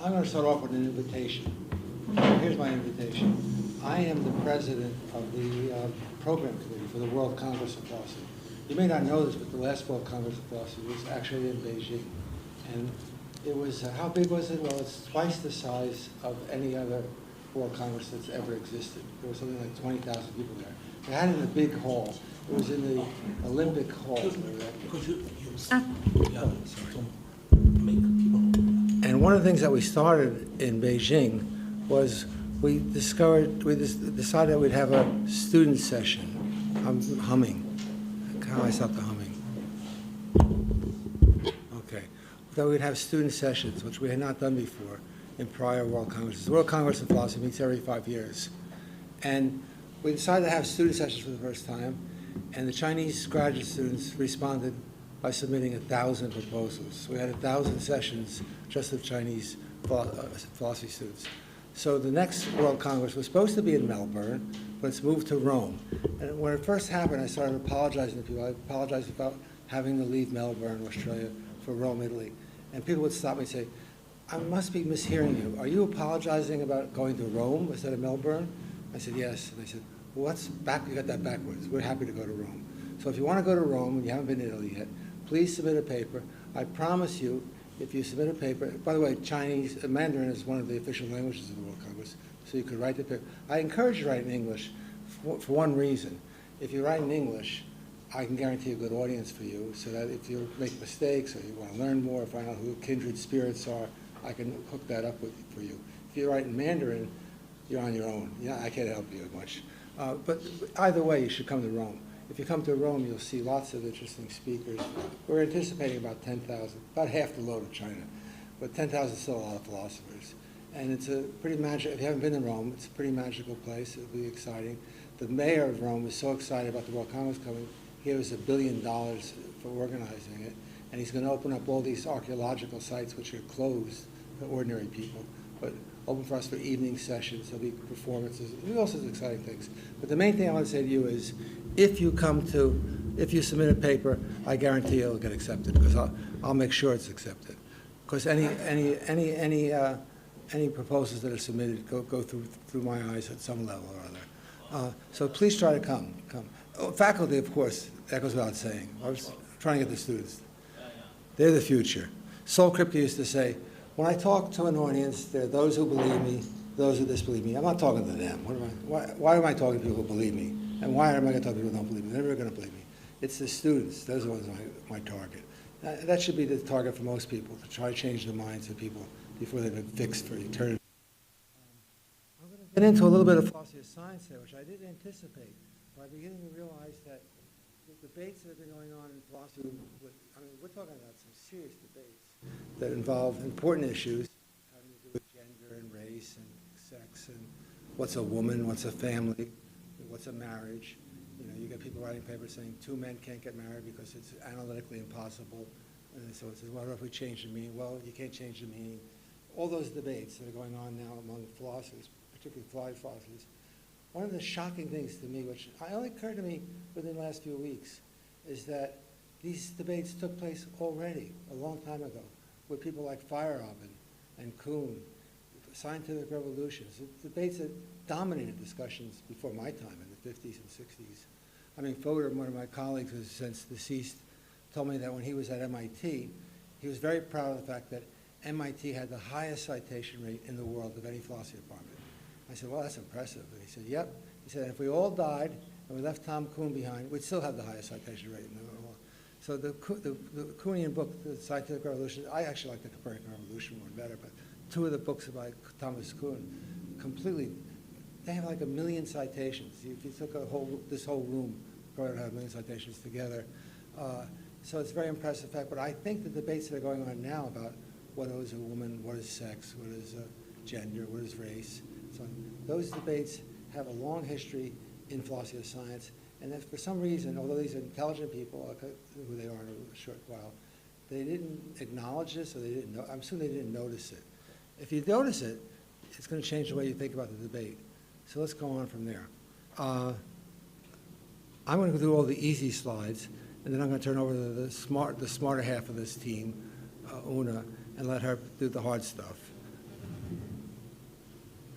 I'm going to start off with an invitation. Here's my invitation. I am the president of the program committee for the World Congress of Philosophy. You may not know this, but the last World Congress of Philosophy was actually in Beijing. And it was, how big was it? Well, it's twice the size of any other World Congress that's ever existed. There was something like 20,000 people there. They had it in a big hall. It was in the Olympic Hall. And one of the things that we started in Beijing was we decided that we'd have a student session. I'm humming. How do I stop the humming? Okay. That we'd have student sessions, which we had not done before in prior World Congresses. The World Congress of Philosophy meets every 5 years. And we decided to have student sessions for the first time, and the Chinese graduate students responded by submitting 1,000 proposals. So we had 1,000 sessions just of Chinese philosophy students. So the next World Congress was supposed to be in Melbourne, but it's moved to Rome. And when it first happened, I started apologizing to people. I apologized about having to leave Melbourne, Australia, for Rome, Italy. And people would stop me and say, I must be mishearing you. Are you apologizing about going to Rome instead of Melbourne? I said, yes. And they said, well, what's back? You got that backwards. We're happy to go to Rome. So if you want to go to Rome and you haven't been to Italy yet, please submit a paper. I promise you, if you submit a paper, by the way, Chinese, Mandarin is one of the official languages of the World Congress, so you could write the paper. I encourage you to write in English for one reason. If you write in English, I can guarantee a good audience for you, so that if you make mistakes or you want to learn more, find out who kindred spirits are, I can hook that up for you. If you write in Mandarin, you're on your own. Yeah, I can't help you much. But either way, you should come to Rome. If you come to Rome, you'll see lots of interesting speakers. We're anticipating about 10,000, about half the load of China, but 10,000 is still a lot of philosophers. And it's a pretty magic, if you haven't been to Rome, it's a pretty magical place. It'll be exciting. The mayor of Rome is so excited about the World Congress coming, he gave us $1 billion for organizing it. And he's going to open up all these archaeological sites which are closed to ordinary people, but open for us for evening sessions. There'll be performances. There'll be all sorts of exciting things. But the main thing I want to say to you is, if you submit a paper, I guarantee it'll get accepted, because I'll make sure it's accepted. Because any proposals that are submitted go through my eyes at some level or other. So please try to come. Oh, faculty, of course, that goes without saying. I was trying to get the students. They're the future. Sol Kripke used to say, when I talk to an audience, there are those who believe me, those who disbelieve me. I'm not talking to them. Why am I talking to people who believe me? And why am I going to talk to people who don't believe me? They're never going to believe me. It's the students. Those are the ones my target. That should be the target for most people, to try to change the minds of people before they've been fixed for eternity. I'm going to get into a little bit of philosophy of science here, which I didn't anticipate. But I'm beginning to realize that the debates that have been going on in philosophy, we're talking about some serious debates that involve important issues having to do with gender and race and sex and what's a woman, what's a family, what's a marriage. You know, you get people writing papers saying 2 men can't get married because it's analytically impossible. And so it says, well, what if we change the meaning? Well, you can't change the meaning. All those debates that are going on now among philosophers, particularly applied philosophers. One of the shocking things to me, which only occurred to me within the last few weeks, is that these debates took place already, a long time ago, with people like Feyerabend and Kuhn, scientific revolutions, debates that dominated discussions before my time in the 50s and 60s. I mean, Fudan, one of my colleagues who's since deceased, told me that when he was at MIT, he was very proud of the fact that MIT had the highest citation rate in the world of any philosophy department. I said, well, that's impressive. And he said, yep. He said, if we all died and we left Tom Kuhn behind, we'd still have the highest citation rate in the world. So the Kuhnian book, The Scientific Revolution, I actually like the Copernican Revolution one better, but 2 of the books by Thomas Kuhn, completely, they have like 1 million citations. If you took this whole room, probably would have 1 million citations together. So it's a very impressive fact. But I think the debates that are going on now about what is a woman, what is sex, what is gender, what is race, so those debates have a long history in philosophy of science. And that for some reason, although these are intelligent people, who they are in a short while, they didn't acknowledge this, or they didn't know. I'm assuming they didn't notice it. If you notice it, it's going to change the way you think about the debate. So let's go on from there. I'm going to go through all the easy slides, and then I'm going to turn over to the smarter half of this team, Una, and let her do the hard stuff.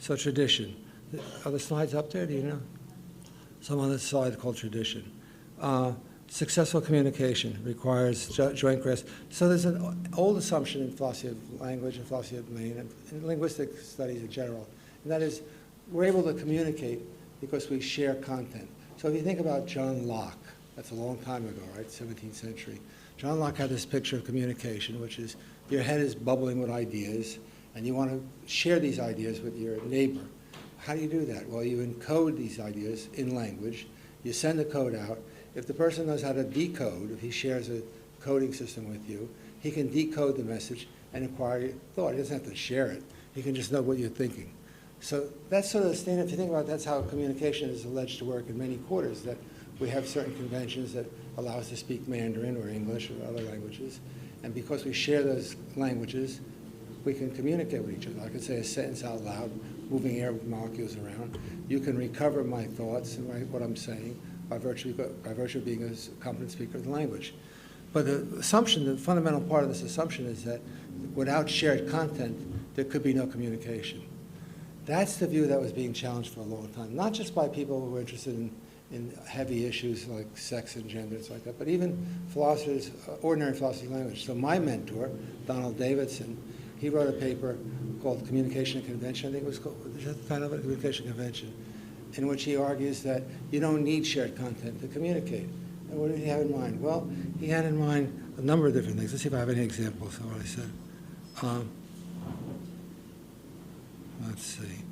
So tradition. Are the slides up there? Do you know? Some on the slide called tradition. Successful communication requires joint grasp. So there's an old assumption in philosophy of language and philosophy of meaning and in linguistic studies in general, and that is we're able to communicate because we share content. So if you think about John Locke, that's a long time ago, right, 17th century. John Locke had this picture of communication, which is your head is bubbling with ideas, and you want to share these ideas with your neighbor. How do you do that? Well, you encode these ideas in language. You send the code out. If the person knows how to decode, if he shares a coding system with you, he can decode the message and acquire your thought. He doesn't have to share it. He can just know what you're thinking. So that's sort of the standard. If you think about it, that's how communication is alleged to work in many quarters, that we have certain conventions that allow us to speak Mandarin or English or other languages. And because we share those languages, we can communicate with each other. I can say a sentence out loud, moving air molecules around. You can recover my thoughts and what I'm saying by virtue of being a competent speaker of the language. But the assumption, the fundamental part of this assumption is that without shared content, there could be no communication. That's the view that was being challenged for a long time, not just by people who were interested in heavy issues like sex and gender and stuff like that, but even philosophers, ordinary philosophy of language. So my mentor, Donald Davidson, he wrote a paper called Communication and Convention. I think it was called, is that the title of it? Communication Convention, in which he argues that you don't need shared content to communicate. And what did he have in mind? Well, he had in mind a number of different things. Let's see if I have any examples of what I said. Let's see.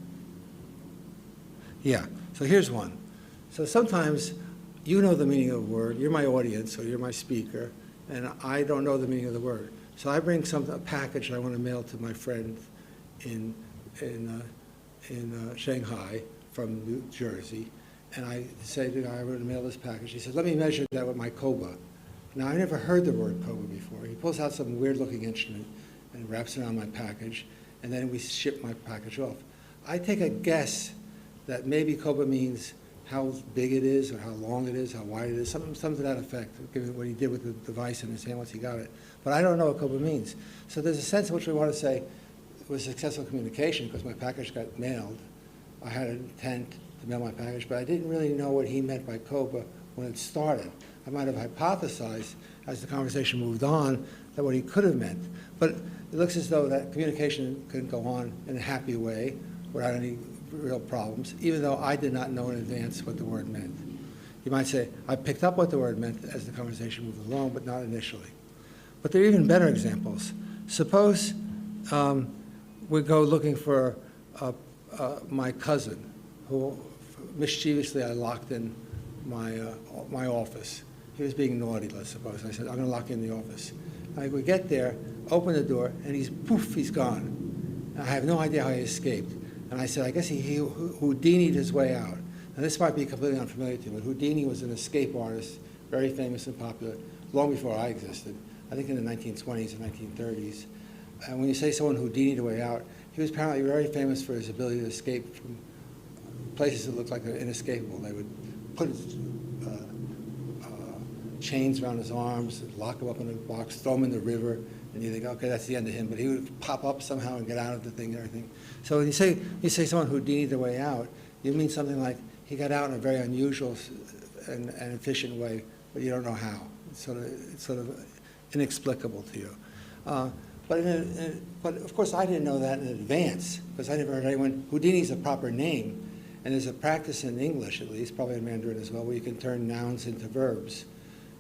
Yeah, so here's one. So sometimes you know the meaning of a word. You're my audience, or you're my speaker, and I don't know the meaning of the word. So I bring a package I want to mail to my friend in Shanghai from New Jersey, and I say to the guy, I'm going to mail this package. He says, let me measure that with my Koba. Now, I never heard the word Koba before. He pulls out some weird-looking instrument and wraps it around my package, and then we ship my package off. I take a guess that maybe Koba means how big it is, or how long it is, how wide it is, something to that effect, given what he did with the device in his hand once he got it. But I don't know what Koba means. So there's a sense in which we want to say it was successful communication because my package got mailed. I had an intent to mail my package, but I didn't really know what he meant by Koba when it started. I might have hypothesized as the conversation moved on that what he could have meant. But it looks as though that communication can go on in a happy way without any real problems, even though I did not know in advance what the word meant. You might say, I picked up what the word meant as the conversation moved along, but not initially. But there are even better examples. Suppose we go looking for my cousin, who mischievously I locked in my office. He was being naughty, let's suppose. I said, I'm going to lock you in the office. We get there, open the door, and he's gone. And I have no idea how he escaped. And I said, I guess he Houdini'd his way out. Now, this might be completely unfamiliar to you, but Houdini was an escape artist, very famous and popular, long before I existed, I think in the 1920s and 1930s. And when you say someone Houdini'd the way out, he was apparently very famous for his ability to escape from places that looked like they're inescapable. They would put chains around his arms, lock him up in a box, throw him in the river, and you think, okay, that's the end of him. But he would pop up somehow and get out of the thing and everything. So when you say someone who Houdini'd the way out, you mean something like he got out in a very unusual and efficient way, but you don't know how. It's sort of inexplicable to you. But of course, I didn't know that in advance because I never heard anyone. Houdini's a proper name, and there's a practice in English, at least, probably in Mandarin as well, where you can turn nouns into verbs.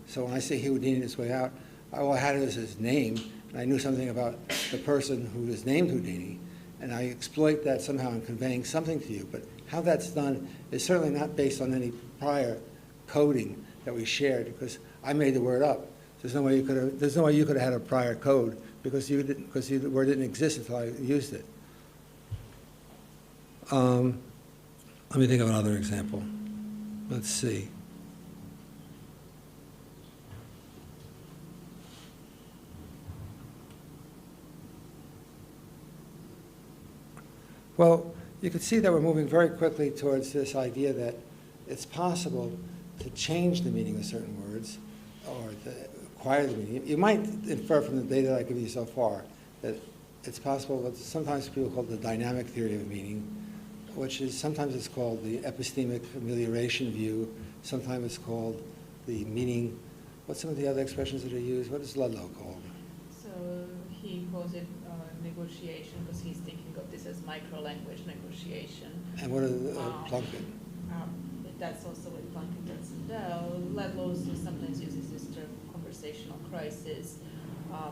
So when I say he Houdini'd his way out, all I had was his name, and I knew something about the person who was named Houdini, and I exploit that somehow in conveying something to you. But how that's done is certainly not based on any prior coding that we shared, because I made the word up. There's no way you could have had a prior code because the word didn't exist until I used it. Let me think of another example. Let's see. Well, you can see that we're moving very quickly towards this idea that it's possible to change the meaning of certain words or to acquire the meaning. You might infer from the data I give you so far that it's possible that sometimes people call it the dynamic theory of meaning, which is sometimes it's called the epistemic amelioration view, sometimes it's called the meaning. What's some of the other expressions that are used? What is Ludlow called? So he calls it negotiation because he's thinking of this as micro-language negotiation. And what are the Plunkett? That's also what Plunkett does. Ludlow also sometimes uses this term conversational crisis.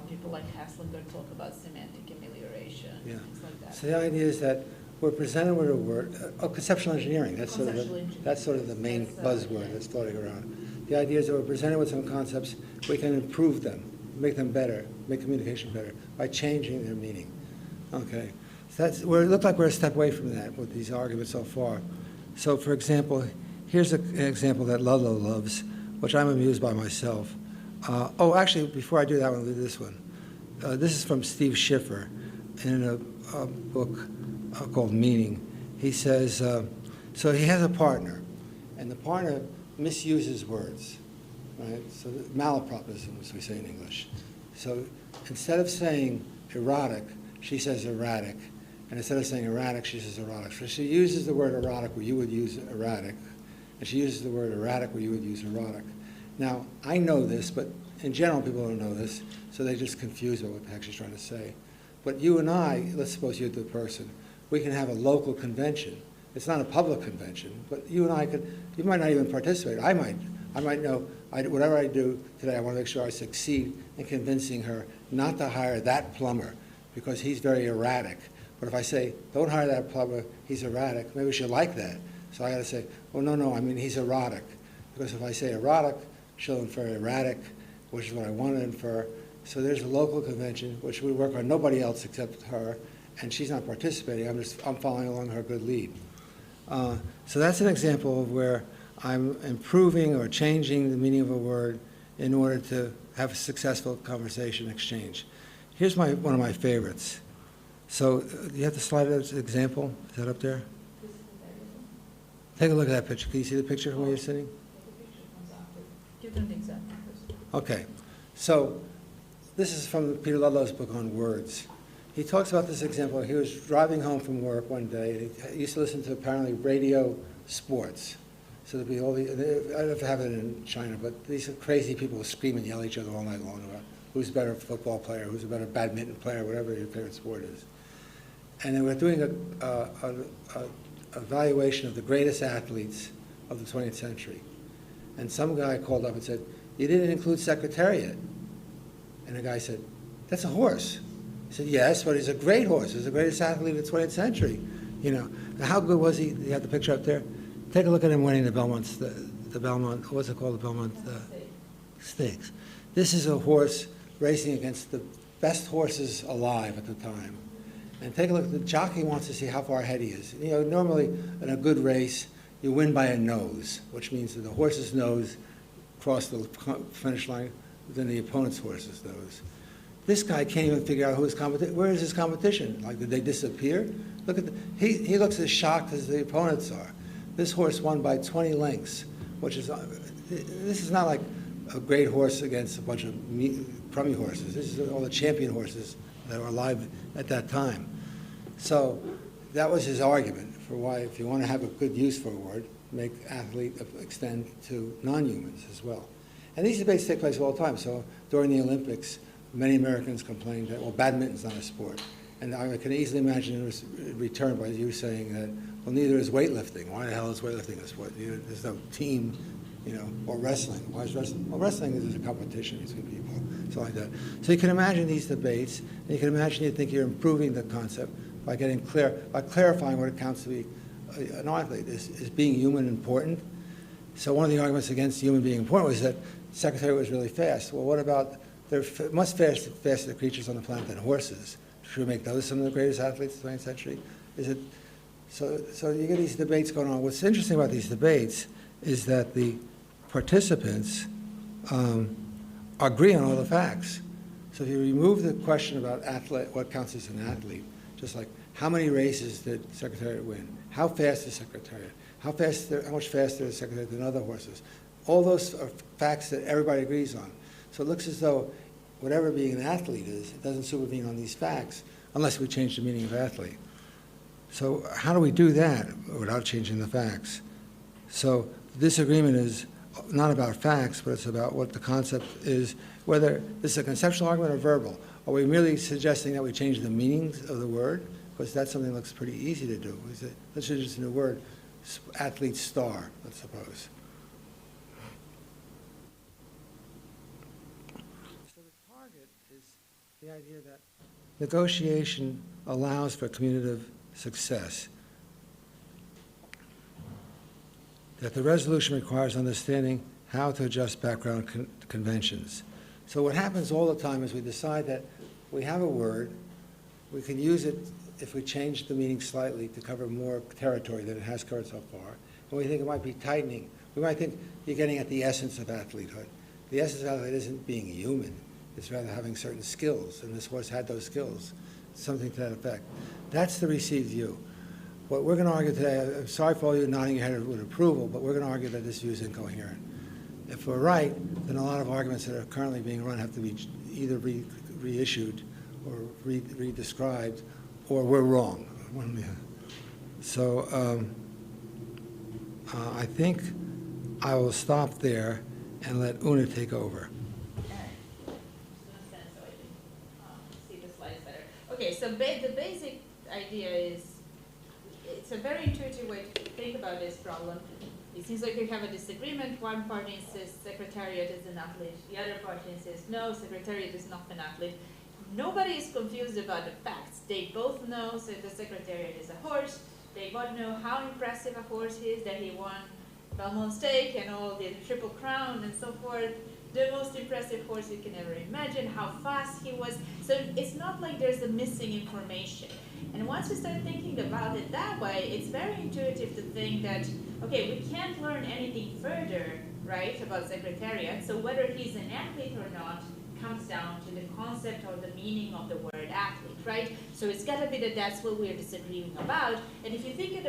People like Haslinger talk about semantic amelioration, things like that. So the idea is that we're presented with a word, conceptual engineering. That's sort of the main buzzword that's floating around. The idea is that we're presented with some concepts, we can improve them, make them better, make communication better by changing their meaning. Okay, so it looks like we're a step away from that with these arguments so far. So, for example, here's an example that Ludlow loves, which I'm amused by myself. Actually, before I do that one, I'll do this one. This is from Steve Schiffer in a book called Meaning. He says, so he has a partner, and the partner misuses words, right? So malapropism, as we say in English. So instead of saying erotic, she says erratic. And instead of saying erratic, she says erotic. So she uses the word erotic where you would use erratic, and she uses the word erratic where you would use erotic. Now, I know this, but in general, people don't know this, so they just confuse about what the heck she's trying to say. But you and I, let's suppose you're the person, we can have a local convention. It's not a public convention, but you and I could, you might not even participate. I might know, whatever I do today, I want to make sure I succeed in convincing her not to hire that plumber because he's very erratic. But if I say, don't hire that plumber, he's erratic, maybe she'll like that. So I got to say, well, no, I mean, he's erotic. Because if I say erotic, she'll infer erratic, which is what I want to infer. So there's a local convention, which we work on nobody else except her, and she's not participating. I'm following along her good lead. So that's an example of where I'm improving or changing the meaning of a word in order to have a successful conversation exchange. Here's one of my favorites. So you have the slide as an example. Is that up there? Take a look at that picture. Can you see the picture from where you're sitting? Give them the example first. Okay. So this is from Peter Ludlow's book on words. He talks about this example. He was driving home from work one day. And he used to listen to apparently radio sports. So there'd be all the, I don't know if they have it in China, but these crazy people would scream and yell at each other all night long about who's a better football player, who's a better badminton player, whatever your favorite sport is. And they were doing a evaluation of the greatest athletes of the 20th century. And some guy called up and said, you didn't include Secretariat. And the guy said, that's a horse. He said, yes, but he's a great horse. He's the greatest athlete of the 20th century. You know, now, how good was he? You have the picture up there? Take a look at him winning the Belmont, what's it called, the Belmont Stakes. This is a horse racing against the best horses alive at the time. And take a look, the jockey wants to see how far ahead he is. You know, normally in a good race, you win by a nose, which means that the horse's nose crossed the finish line than the opponent's horse's nose. This guy can't even figure out who his competition, where is his competition? Like, did they disappear? Look at he looks as shocked as the opponents are. This horse won by 20 lengths, which is, this is not like a great horse against a bunch of crummy horses. This is all the champion horses that were alive at that time. So that was his argument for why, if you want to have a good use for a word, make athlete extend to non-humans as well. And these debates take place all the time. So during the Olympics, many Americans complained that, well, badminton's not a sport. And I can easily imagine it was returned by you saying that, well, neither is weightlifting. Why the hell is weightlifting a sport? There's no team, you know, or wrestling. Why is wrestling? Well, wrestling is a competition between people, something like that. So you can imagine these debates, and you can imagine you think you're improving the concept by getting clear, by clarifying what it counts to be an athlete. Is being human important? So one of the arguments against human being important was that Secretariat was really fast. Well, what about, they're much faster creatures on the planet than horses. Should we make those some of the greatest athletes of the 20th century? Is it, so you get these debates going on. What's interesting about these debates is that the participants agree on all the facts. So if you remove the question about athlete, what counts as an athlete, just like how many races did Secretariat win? How fast is Secretariat? How much faster is Secretariat than other horses? All those are facts that everybody agrees on. So it looks as though whatever being an athlete is, it doesn't supervene on these facts unless we change the meaning of athlete. So how do we do that without changing the facts? So the disagreement is not about facts, but it's about what the concept is, whether this is a conceptual argument or verbal. Are we merely suggesting that we change the meanings of the word? Because that's something that looks pretty easy to do. We say, let's introduce a new word, athlete star, let's suppose. So the target is the idea that negotiation allows for communicative success, that the resolution requires understanding how to adjust background conventions. So what happens all the time is we decide that we have a word, we can use it if we change the meaning slightly to cover more territory than it has covered so far, and we think it might be tightening. We might think you're getting at the essence of athletehood. The essence of athletehood isn't being human, it's rather having certain skills, and this horse had those skills, something to that effect. That's the received view. What we're going to argue today, I'm sorry for all you nodding your head with approval, but we're going to argue that this view is incoherent. If we're right, then a lot of arguments that are currently being run have to be either reissued or redescribed, or we're wrong. So I think I will stop there and let Una take over. See the slides better. Okay, so the basic idea is, it's a very intuitive way to think about this problem. It seems like we have a disagreement. One party insists Secretariat is an athlete. The other party insists, no, Secretariat is not an athlete. Nobody is confused about the facts. They both know that the Secretariat is a horse. They both know how impressive a horse is, that he won Belmont Stake and all the Triple Crown and so forth. The most impressive horse you can ever imagine, how fast he was. So it's not like there's a missing information. And once we start thinking about it that way, it's very intuitive to think that, okay, we can't learn anything further, right, about Secretariat, so whether he's an athlete or not comes down to the concept or the meaning of the word athlete, right? So it's got to be that that's what we're disagreeing about. And if you think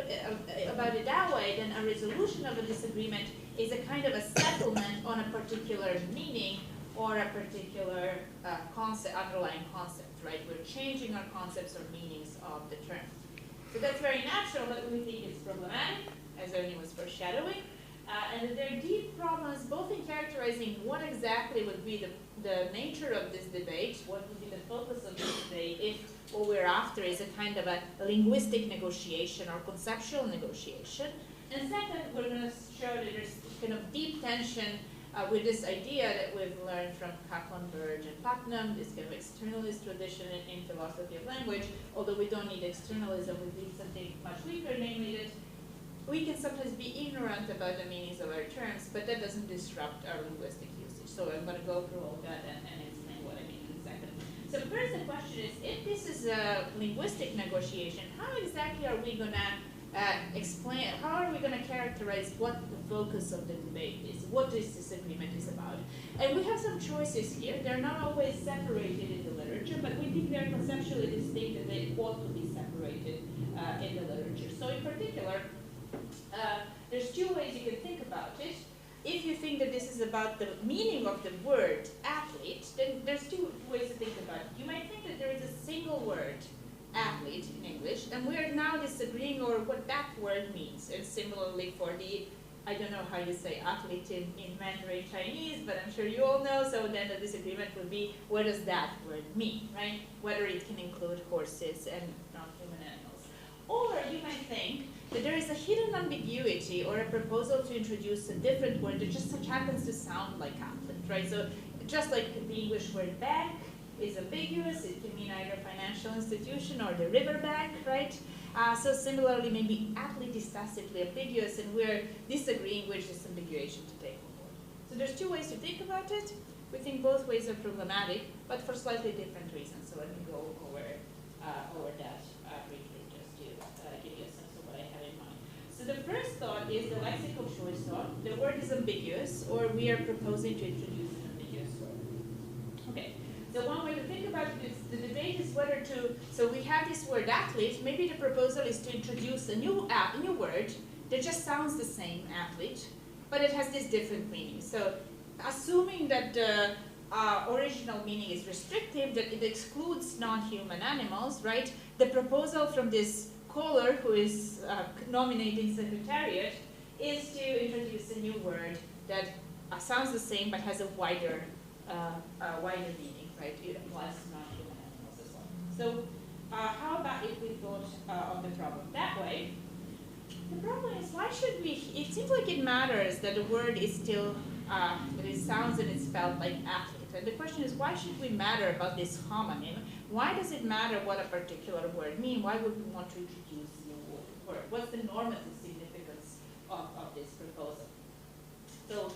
about it that way, then a resolution of a disagreement is a kind of a settlement on a particular meaning or a particular underlying concept, right? We're changing our concepts or meanings of the term. So that's very natural, but we think it's problematic, as Ernie was foreshadowing. And there are deep problems both in characterizing what exactly would be the nature of this debate, what would be the focus of this debate, if what we're after is a kind of a linguistic negotiation or conceptual negotiation. And second, we're going to show that there's kind of deep tension with this idea that we've learned from Kaplan, Burge, and Putnam, this kind of externalist tradition in philosophy of language, although we don't need externalism, we need something much weaker, namely that we can sometimes be ignorant about the meanings of our terms, but that doesn't disrupt our linguistic usage. So I'm going to go through all that and explain what I mean in a second. So first the question is, if this is a linguistic negotiation, how exactly are we going to explain, how are we going to characterize what the focus of the debate is, what this disagreement is about? And we have some choices here. They're not always separated in the literature, but we think they're conceptually distinct and they ought to be separated in the literature. So in particular, there's two ways you can think about it. If you think that this is about the meaning of the word athlete, then there's two ways to think about it. You might think that there is a single word, athlete in English, and we are now disagreeing over what that word means. And similarly for the, I don't know how you say athlete in Mandarin Chinese, but I'm sure you all know, so then the disagreement would be, what does that word mean, right? Whether it can include horses and non-human animals. Or you might think that there is a hidden ambiguity or a proposal to introduce a different word that just happens to sound like athlete, right? So just like the English word bank is ambiguous, it can mean either financial institution or the river bank, right? So similarly, maybe athlete is tacitly ambiguous and we're disagreeing which disambiguation to take on board. So there's two ways to think about it. We think both ways are problematic, but for slightly different reasons. So let me go over that briefly, just to give you a sense of what I have in mind. So the first thought is the lexical choice thought. The word is ambiguous, or we are proposing to introduce an ambiguous word. Okay, so one way to think about it is the debate is whether to, so we have this word athlete, maybe the proposal is to introduce a new word that just sounds the same, athlete, but it has this different meaning. So assuming that the original meaning is restrictive, that it excludes non-human animals, right? The proposal from this caller who is nominating secretariat is to introduce a new word that sounds the same but has a wider meaning, right? It applies to non-human animals as well. So how about if we thought of the problem that way? The problem is, why should we, it seems like it matters that the word is still, that it sounds and it's spelled like athlete. And the question is, why should we matter about this homonym? Why does it matter what a particular word means? Why would we want to introduce a new word? What's the normative significance of this proposal? So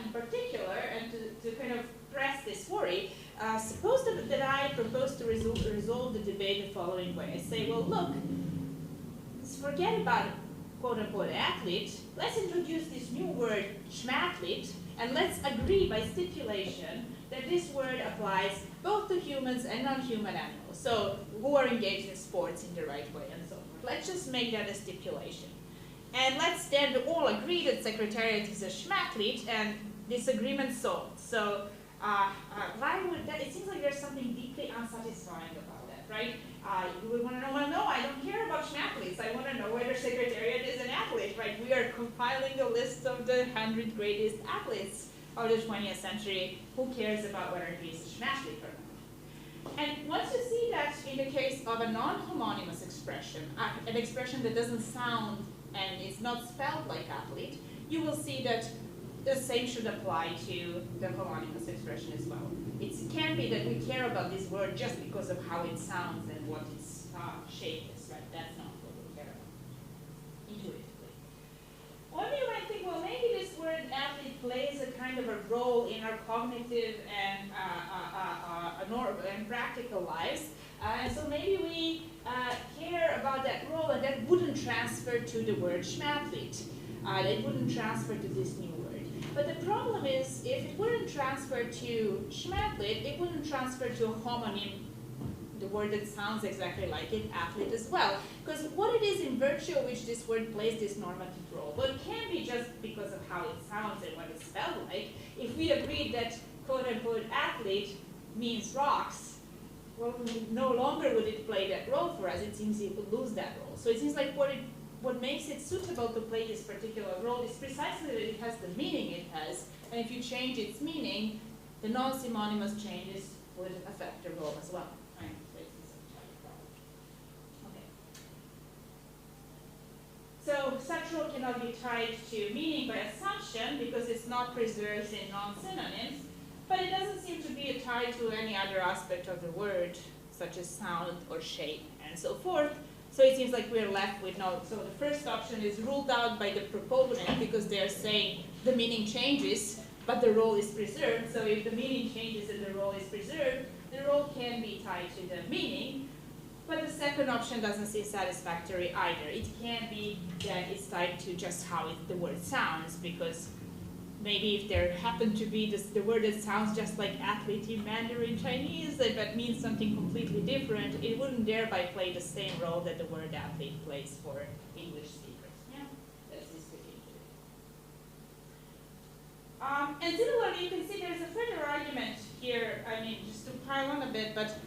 in particular, and to kind of press this worry, suppose that I propose to resolve the debate the following way. I say, well, look, let's forget about quote-unquote athlete. Let's introduce this new word, schmathlete, and let's agree by stipulation that this word applies both to humans and non-human animals, so who are engaged in sports in the right way and so forth. Let's just make that a stipulation. And let's then all agree that Secretariat is a schmathlete and disagreement solved. So why would that, it seems like there's something deeply unsatisfying about that, right? You would want to know, well, no, I don't care about schmathletes. I want to know whether Secretariat is an athlete, right? We are compiling a list of the 100 greatest athletes of the 20th century. Who cares about whether he is a schmathlete or not? And once you see that in the case of a non-homonymous expression, an expression that doesn't sound and is not spelled like athlete, you will see that the same should apply to the homonymous expression as well. It can't be that we care about this word just because of how it sounds and what its shape is, right? That's not what we care about intuitively. Or you might think, well, maybe this word athlete plays a kind of a role in our cognitive and practical lives. And so maybe we care about that role, and that wouldn't transfer to the word schmathlete. It wouldn't transfer to this new word. But the problem is, if it wouldn't transfer to schmathlete, it wouldn't transfer to a homonym, the word that sounds exactly like it, athlete as well. Because what it is in virtue of which this word plays this normative role, well, it can't be just because of how it sounds and what it's spelled like. If we agreed that quote-unquote athlete means rocks, well, no longer would it play that role for us. It seems it would lose that role. So it seems like what makes it suitable to play this particular role is precisely that it has the meaning it has. And if you change its meaning, the non-synonymous changes would affect the role as well. Right? So such role cannot be tied to meaning by assumption because it's not preserved in non-synonyms. But it doesn't seem to be tied to any other aspect of the word, such as sound or shape and so forth. So it seems like we're left with no. So the first option is ruled out by the proponent because they're saying the meaning changes, but the role is preserved. So if the meaning changes and the role is preserved, the role can be tied to the meaning. But the second option doesn't seem satisfactory either. It can't be that it's tied to just how the word sounds, because maybe if there happened to be the word that sounds just like athlete in Mandarin Chinese, but means something completely different, it wouldn't thereby play the same role that the word athlete plays for English speakers. Yeah, that's this particular. And similarly, you can see there's a further argument here, I mean, just to pile on a bit, but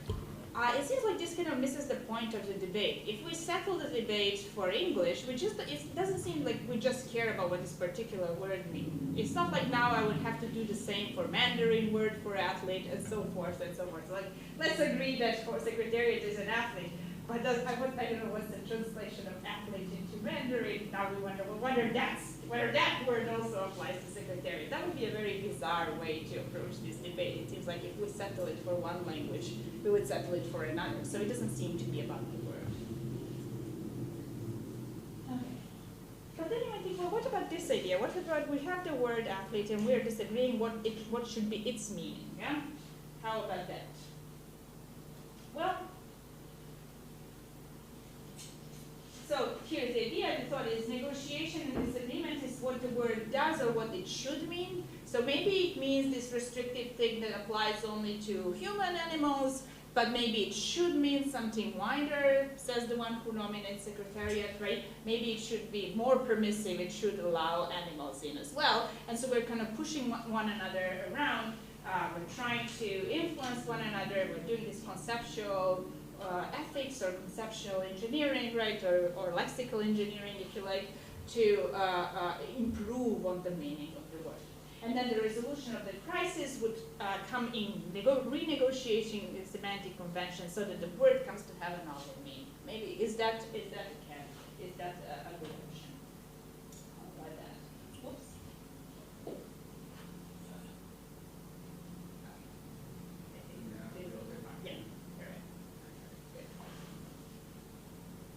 it seems like this kind of misses the point of the debate. If we settle the debate for English, it doesn't seem like we just care about what this particular word means. It's not like now I would have to do the same for Mandarin word for athlete and so forth and so forth. So like, let's agree that for Secretariat is an athlete, but I don't know what's the translation of athlete into Mandarin. Now we wonder, well, whether that word also applies to Secretariat. That would be a very bizarre way to approach this debate. It seems like if we settle it for one language, we would settle it for another. So it doesn't seem to be about the word. Okay. But then you might think, well, what about this idea? What about we have the word athlete and we're disagreeing what should be its meaning? Yeah? How about that? Well, so here's the idea. The thought is negotiation and disagreement is what the word does or what it should mean. So maybe it means this restrictive thing that applies only to human animals, but maybe it should mean something wider, says the one who nominates Secretariat, right? Maybe it should be more permissive. It should allow animals in as well. And so we're kind of pushing one another around. We're trying to influence one another. We're doing this conceptual ethics or conceptual engineering, right, or lexical engineering, if you like, to improve on the meaning of the word. And then the resolution of the crisis would come in renegotiating the semantic convention so that the word comes to have another meaning. Maybe is that a good option? How about that? Whoops. Yeah, correct.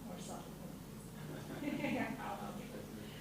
More subtle.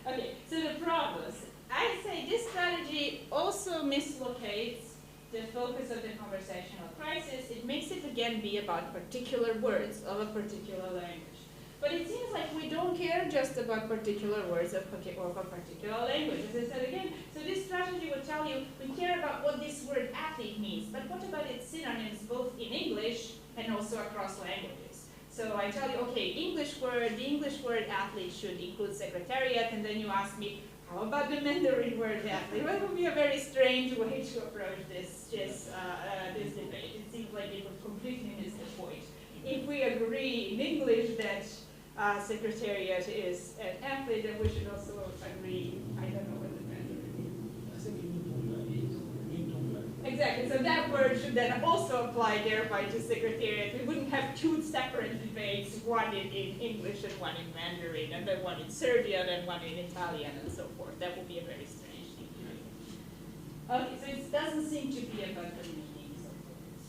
Okay, so the problems. I say this strategy also mislocates the focus of the conversational crisis. It makes it again be about particular words of a particular language. But it seems like we don't care just about particular words of a particular language. As I said again, so this strategy would tell you we care about what this word athlete means, but what about its synonyms both in English and also across languages? So I tell you, okay, the English word athlete should include secretariat, and then you ask me, how about the Mandarin word athlete? Well, it would be a very strange way to approach this debate. It seems like it would completely miss the point. If we agree in English that secretariat is an athlete, then we should also agree, I don't know what the Mandarin is. Exactly, so that word should then also apply thereby to secretariat. We wouldn't have two separate debates, one in English and one in Mandarin, and then one in Serbian and one in Italian and so forth. That would be a very strange thing. Okay, so it doesn't seem to be about the meanings of words.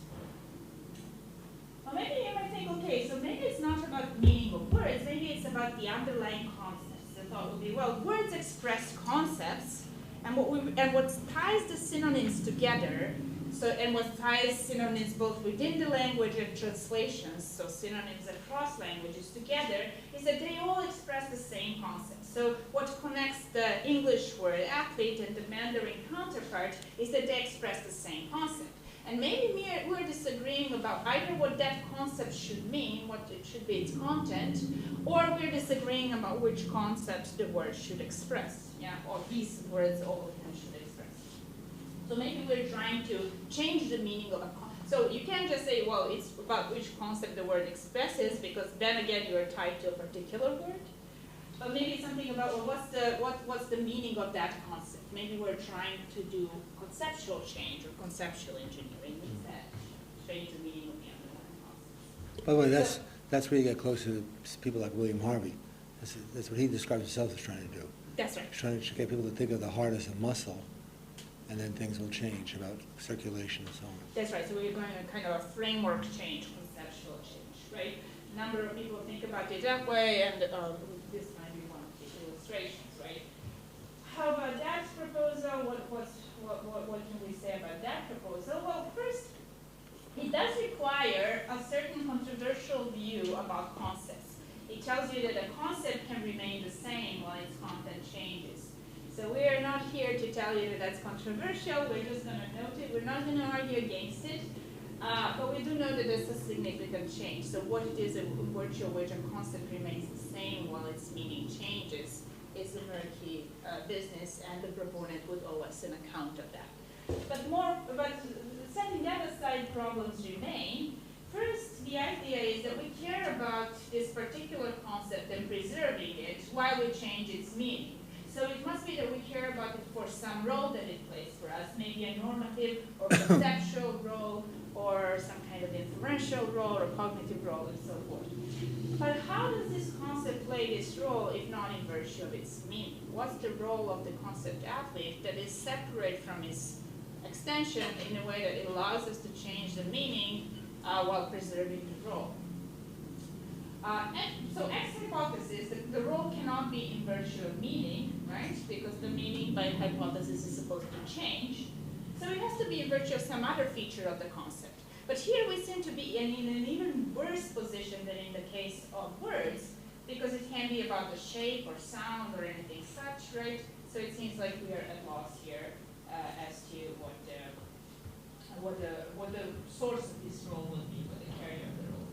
Well, maybe you might think, okay, so maybe it's not about meaning of words, maybe it's about the underlying concepts. The thought would be, well, words express concepts, and what ties the synonyms together, and what ties synonyms both within the language and translations, so synonyms across languages together, is that they all express the same concept. So what connects the English word athlete and the Mandarin counterpart is that they express the same concept. And maybe we're disagreeing about either what that concept should mean, what it should be its content, or we're disagreeing about which concept the word should express, yeah, or these words all of them should express. So maybe we're trying to change the meaning of a concept. So you can't just say, well, it's about which concept the word expresses, because then again you're tied to a particular word. But maybe something about, well, what's the meaning of that concept? Maybe we're trying to do conceptual change or conceptual engineering instead, change the meaning of the underlying concept. By the way, that's where you get closer to people like William Harvey. That's what he describes himself as trying to do. That's right. He's trying to get people to think of the heart as a muscle, and then things will change about circulation and so on. That's right. So we're going to kind of a framework change, conceptual change, right? A number of people think about it that way, and this might be one of the illustrations, right? How about that proposal? What can we say about that proposal? Well, first, it does require a certain controversial view about concepts. It tells you that a concept can remain the same while its content changes. So we are not here to tell you that that's controversial. We're just going to note it. We're not going to argue against it. But we do know that there's a significant change. So what it is in virtue of which a concept remains the same while its meaning changes is a murky business, and the proponent would owe us an account of that. But setting that aside, problems remain. First, the idea is that we care about this particular concept and preserving it while we change its meaning. So it must be that we care about it for some role that it plays for us, maybe a normative or conceptual role, or some kind of inferential role or cognitive role, and so forth. But how does this concept play this role if not in virtue of its meaning? What's the role of the concept athlete that is separate from its extension in a way that it allows us to change the meaning while preserving the role? So ex hypothesis, the role cannot be in virtue of meaning, right? Because the meaning by hypothesis is supposed to change. So it has to be in virtue of some other feature of the concept. But here we seem to be in an even worse position than in the case of words, because it can be about the shape or sound or anything such, right? So it seems like we are at loss here as to what the source of this role will be, what the carrier of the role.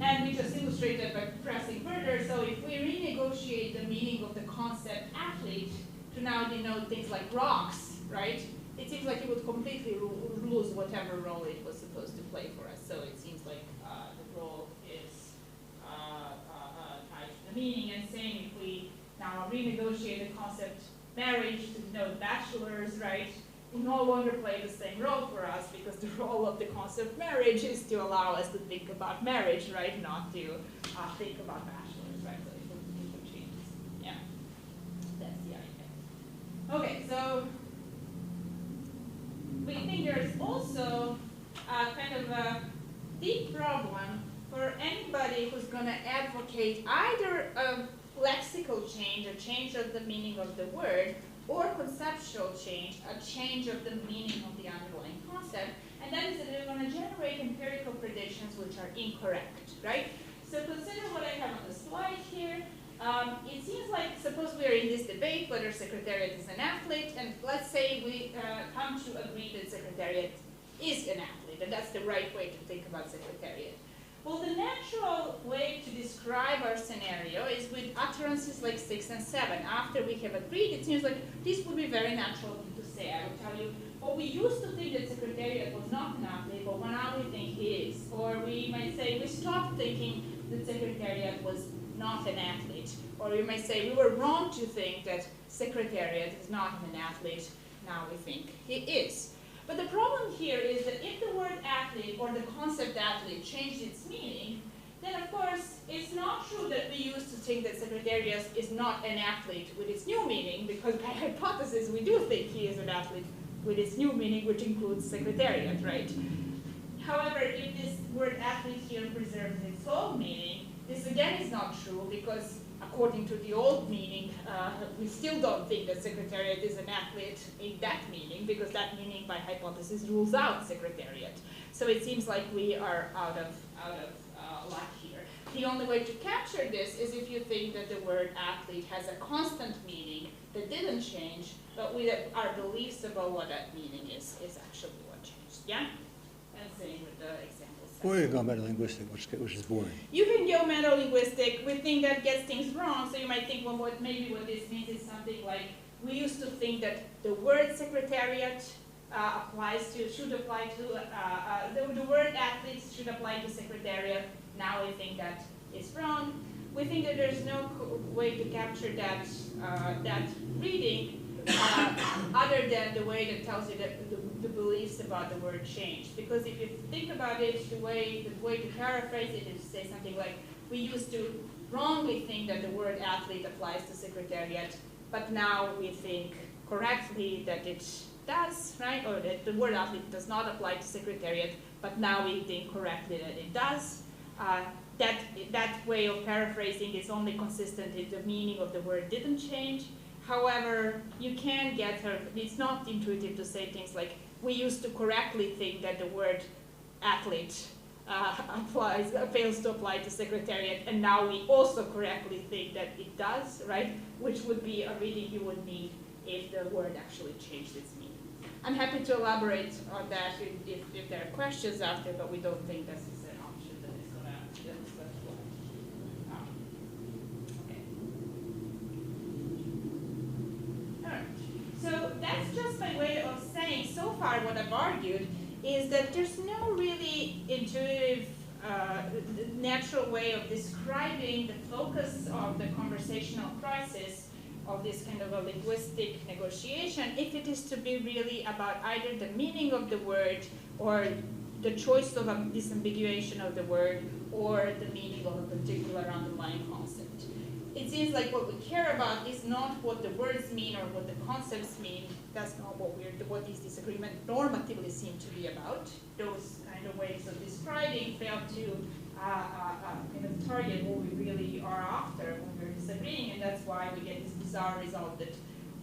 And we just illustrate that by pressing further. So if we renegotiate the meaning of the concept athlete to now denote things like rocks, right? It seems like it would completely lose whatever role it was supposed to play for us. So it seems like we negotiate the concept marriage to denote bachelors, right? Will no longer play the same role for us because the role of the concept marriage is to allow us to think about marriage, right? Not to think about bachelors, right? So it will change. Yeah, that's the idea. Okay, so we think there's also kind of a deep problem for anybody who's going to advocate either a lexical change, a change of the meaning of the word, or conceptual change, a change of the meaning of the underlying concept, and that is that they're going to generate empirical predictions which are incorrect, right? So consider what I have on the slide here. It seems like, suppose we are in this debate whether Secretariat is an athlete, and let's say we come to agree that Secretariat is an athlete, and that's the right way to think about Secretariat. Well, the natural way to describe our scenario is with utterances like 6 and 7. After we have agreed, it seems like this would be very natural to say. I will tell you, well, we used to think that Secretariat was not an athlete, but now we think he is. Or we might say we stopped thinking that Secretariat was not an athlete. Or we might say we were wrong to think that Secretariat is not an athlete. Now we think he is. But the problem here is that if the word athlete or the concept athlete changed its meaning, then of course it's not true that we used to think that Secretariat is not an athlete with its new meaning, because by hypothesis we do think he is an athlete with its new meaning, which includes Secretariat, right? However, if this word athlete here preserves its old meaning, this again is not true, because according to the old meaning, we still don't think that Secretariat is an athlete in that meaning, because that meaning by hypothesis rules out Secretariat. So it seems like we are out of luck here. The only way to capture this is if you think that the word athlete has a constant meaning that didn't change, but our beliefs about what that meaning is actually what changed. Yeah? And same with the example. Or you can go meta-linguistic, which is boring. You can go meta-linguistic. We think that gets things wrong, so you might think, well, maybe what this means is something like, we used to think that the word Secretariat should apply to, the word athletes should apply to Secretariat. Now we think that is wrong. We think that there's no way to capture that, that reading other than the way that tells you that the beliefs about the word change. Because if you think about it, the way to paraphrase it is to say something like, we used to wrongly think that the word athlete applies to Secretariat, but now we think correctly that it does, right? Or that the word athlete does not apply to Secretariat, but now we think correctly that it does. That way of paraphrasing is only consistent if the meaning of the word didn't change. However, you can get her, it's not intuitive to say things like, we used to correctly think that the word athlete fails to apply to Secretariat, and now we also correctly think that it does, right? Which would be a reading you would need if the word actually changed its meaning. I'm happy to elaborate on that if there are questions after, but we don't think this is an option that is going to So that's just my way of saying, so far what I've argued is that there's no really intuitive, natural way of describing the focus of the conversational crisis of this kind of a linguistic negotiation if it is to be really about either the meaning of the word or the choice of a disambiguation of the word or the meaning of a particular underlying concept. It seems like what we care about is not what the words mean or what the concepts mean. That's not what these disagreements normatively seem to be about. Those kind of ways of describing fail to kind of target what we really are after when we're disagreeing, and that's why we get this bizarre result that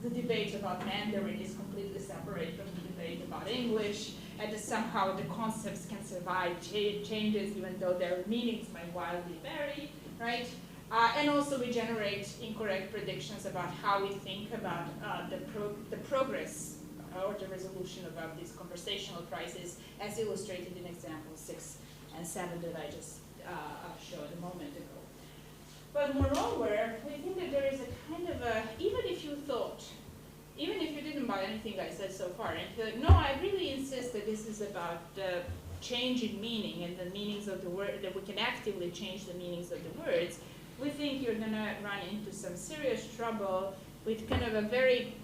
the debate about Mandarin is completely separate from the debate about English, and that somehow the concepts can survive changes even though their meanings might wildly vary, right? And also we generate incorrect predictions about how we think about the progress or the resolution of this conversational crisis, as illustrated in examples 6 and 7 that I just showed a moment ago. But moreover, we think that there is a kind of a, even if you didn't buy anything I said so far, and if no, I really insist that this is about the change in meaning and the meanings of the word, that we can actively change the meanings of the words, we think you're going to run into some serious trouble with kind of a very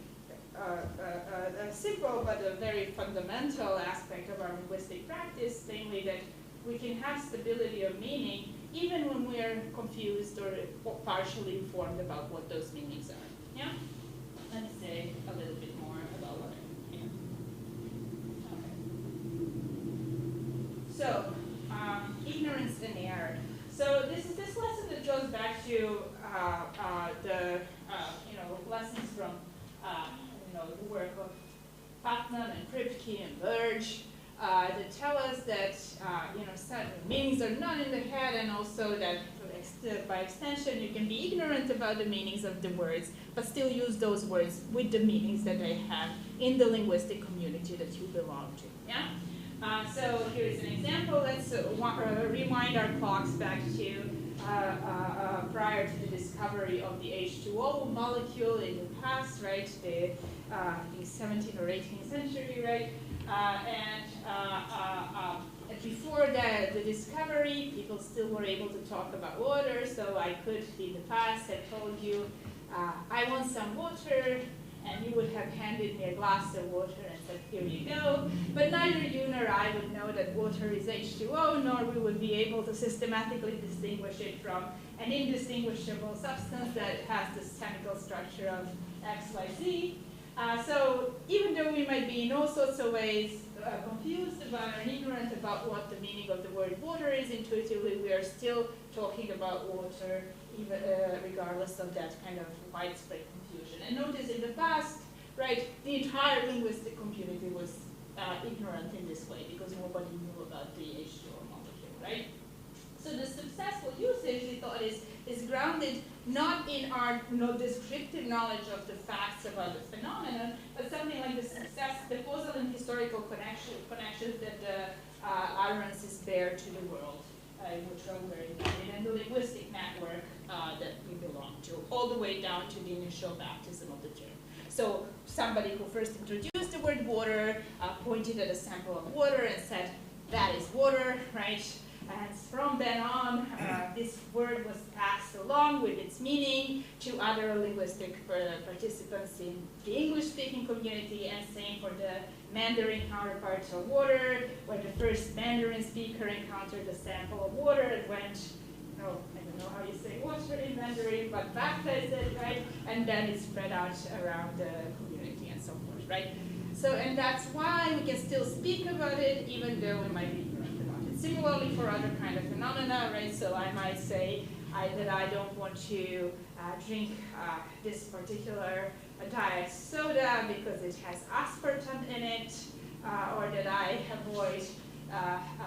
a simple but a very fundamental aspect of our linguistic practice, namely that we can have stability of meaning even when we are confused or partially informed about what those meanings are. Yeah? Let's say a little bit more about what I mean here. Okay. So, ignorance and error. So this lesson that goes back to the lessons from the work of Putnam and Kripke and Burge that tell us that certain meanings are not in the head, and also that by extension you can be ignorant about the meanings of the words, but still use those words with the meanings that they have in the linguistic community that you belong to. Yeah. So here's an example. Let's rewind our clocks back to prior to the discovery of the H2O molecule in the past, right? The 17th or 18th century, right? And before the discovery, people still were able to talk about water. So I could, in the past, have told you, I want some water, and you would have handed me a glass of water and said, here you go. But neither you nor I would know that water is H2O, nor we would be able to systematically distinguish it from an indistinguishable substance that has this chemical structure of X, Y, Z. So even though we might be in all sorts of ways confused about or ignorant about what the meaning of the word water is intuitively, we are still talking about water even regardless of that kind of widespread confusion. And notice in the past, right, the entire linguistic community was ignorant in this way because nobody knew about the H2O molecule, right? So the successful usage, we thought, is grounded not in our descriptive knowledge of the facts about the phenomenon, but something like the causal and historical connections that the utterances bear to the world, which are very embedded, and the linguistic network that we belong to, all the way down to the initial baptism of the term. So somebody who first introduced the word water pointed at a sample of water and said, that is water, right? And from then on, this word was passed along with its meaning to other linguistic participants in the English-speaking community, and same for the Mandarin counterpart of water, where the first Mandarin speaker encountered a sample of water and went, I don't know how you say water in Mandarin, but baptized it, right? And then it spread out around the community and so forth, right? So, and that's why we can still speak about it, even though we might be ignorant about it. Similarly for other kind of phenomena, right? So I might say that I don't want to drink this particular diet soda because it has aspartame in it, or that I avoid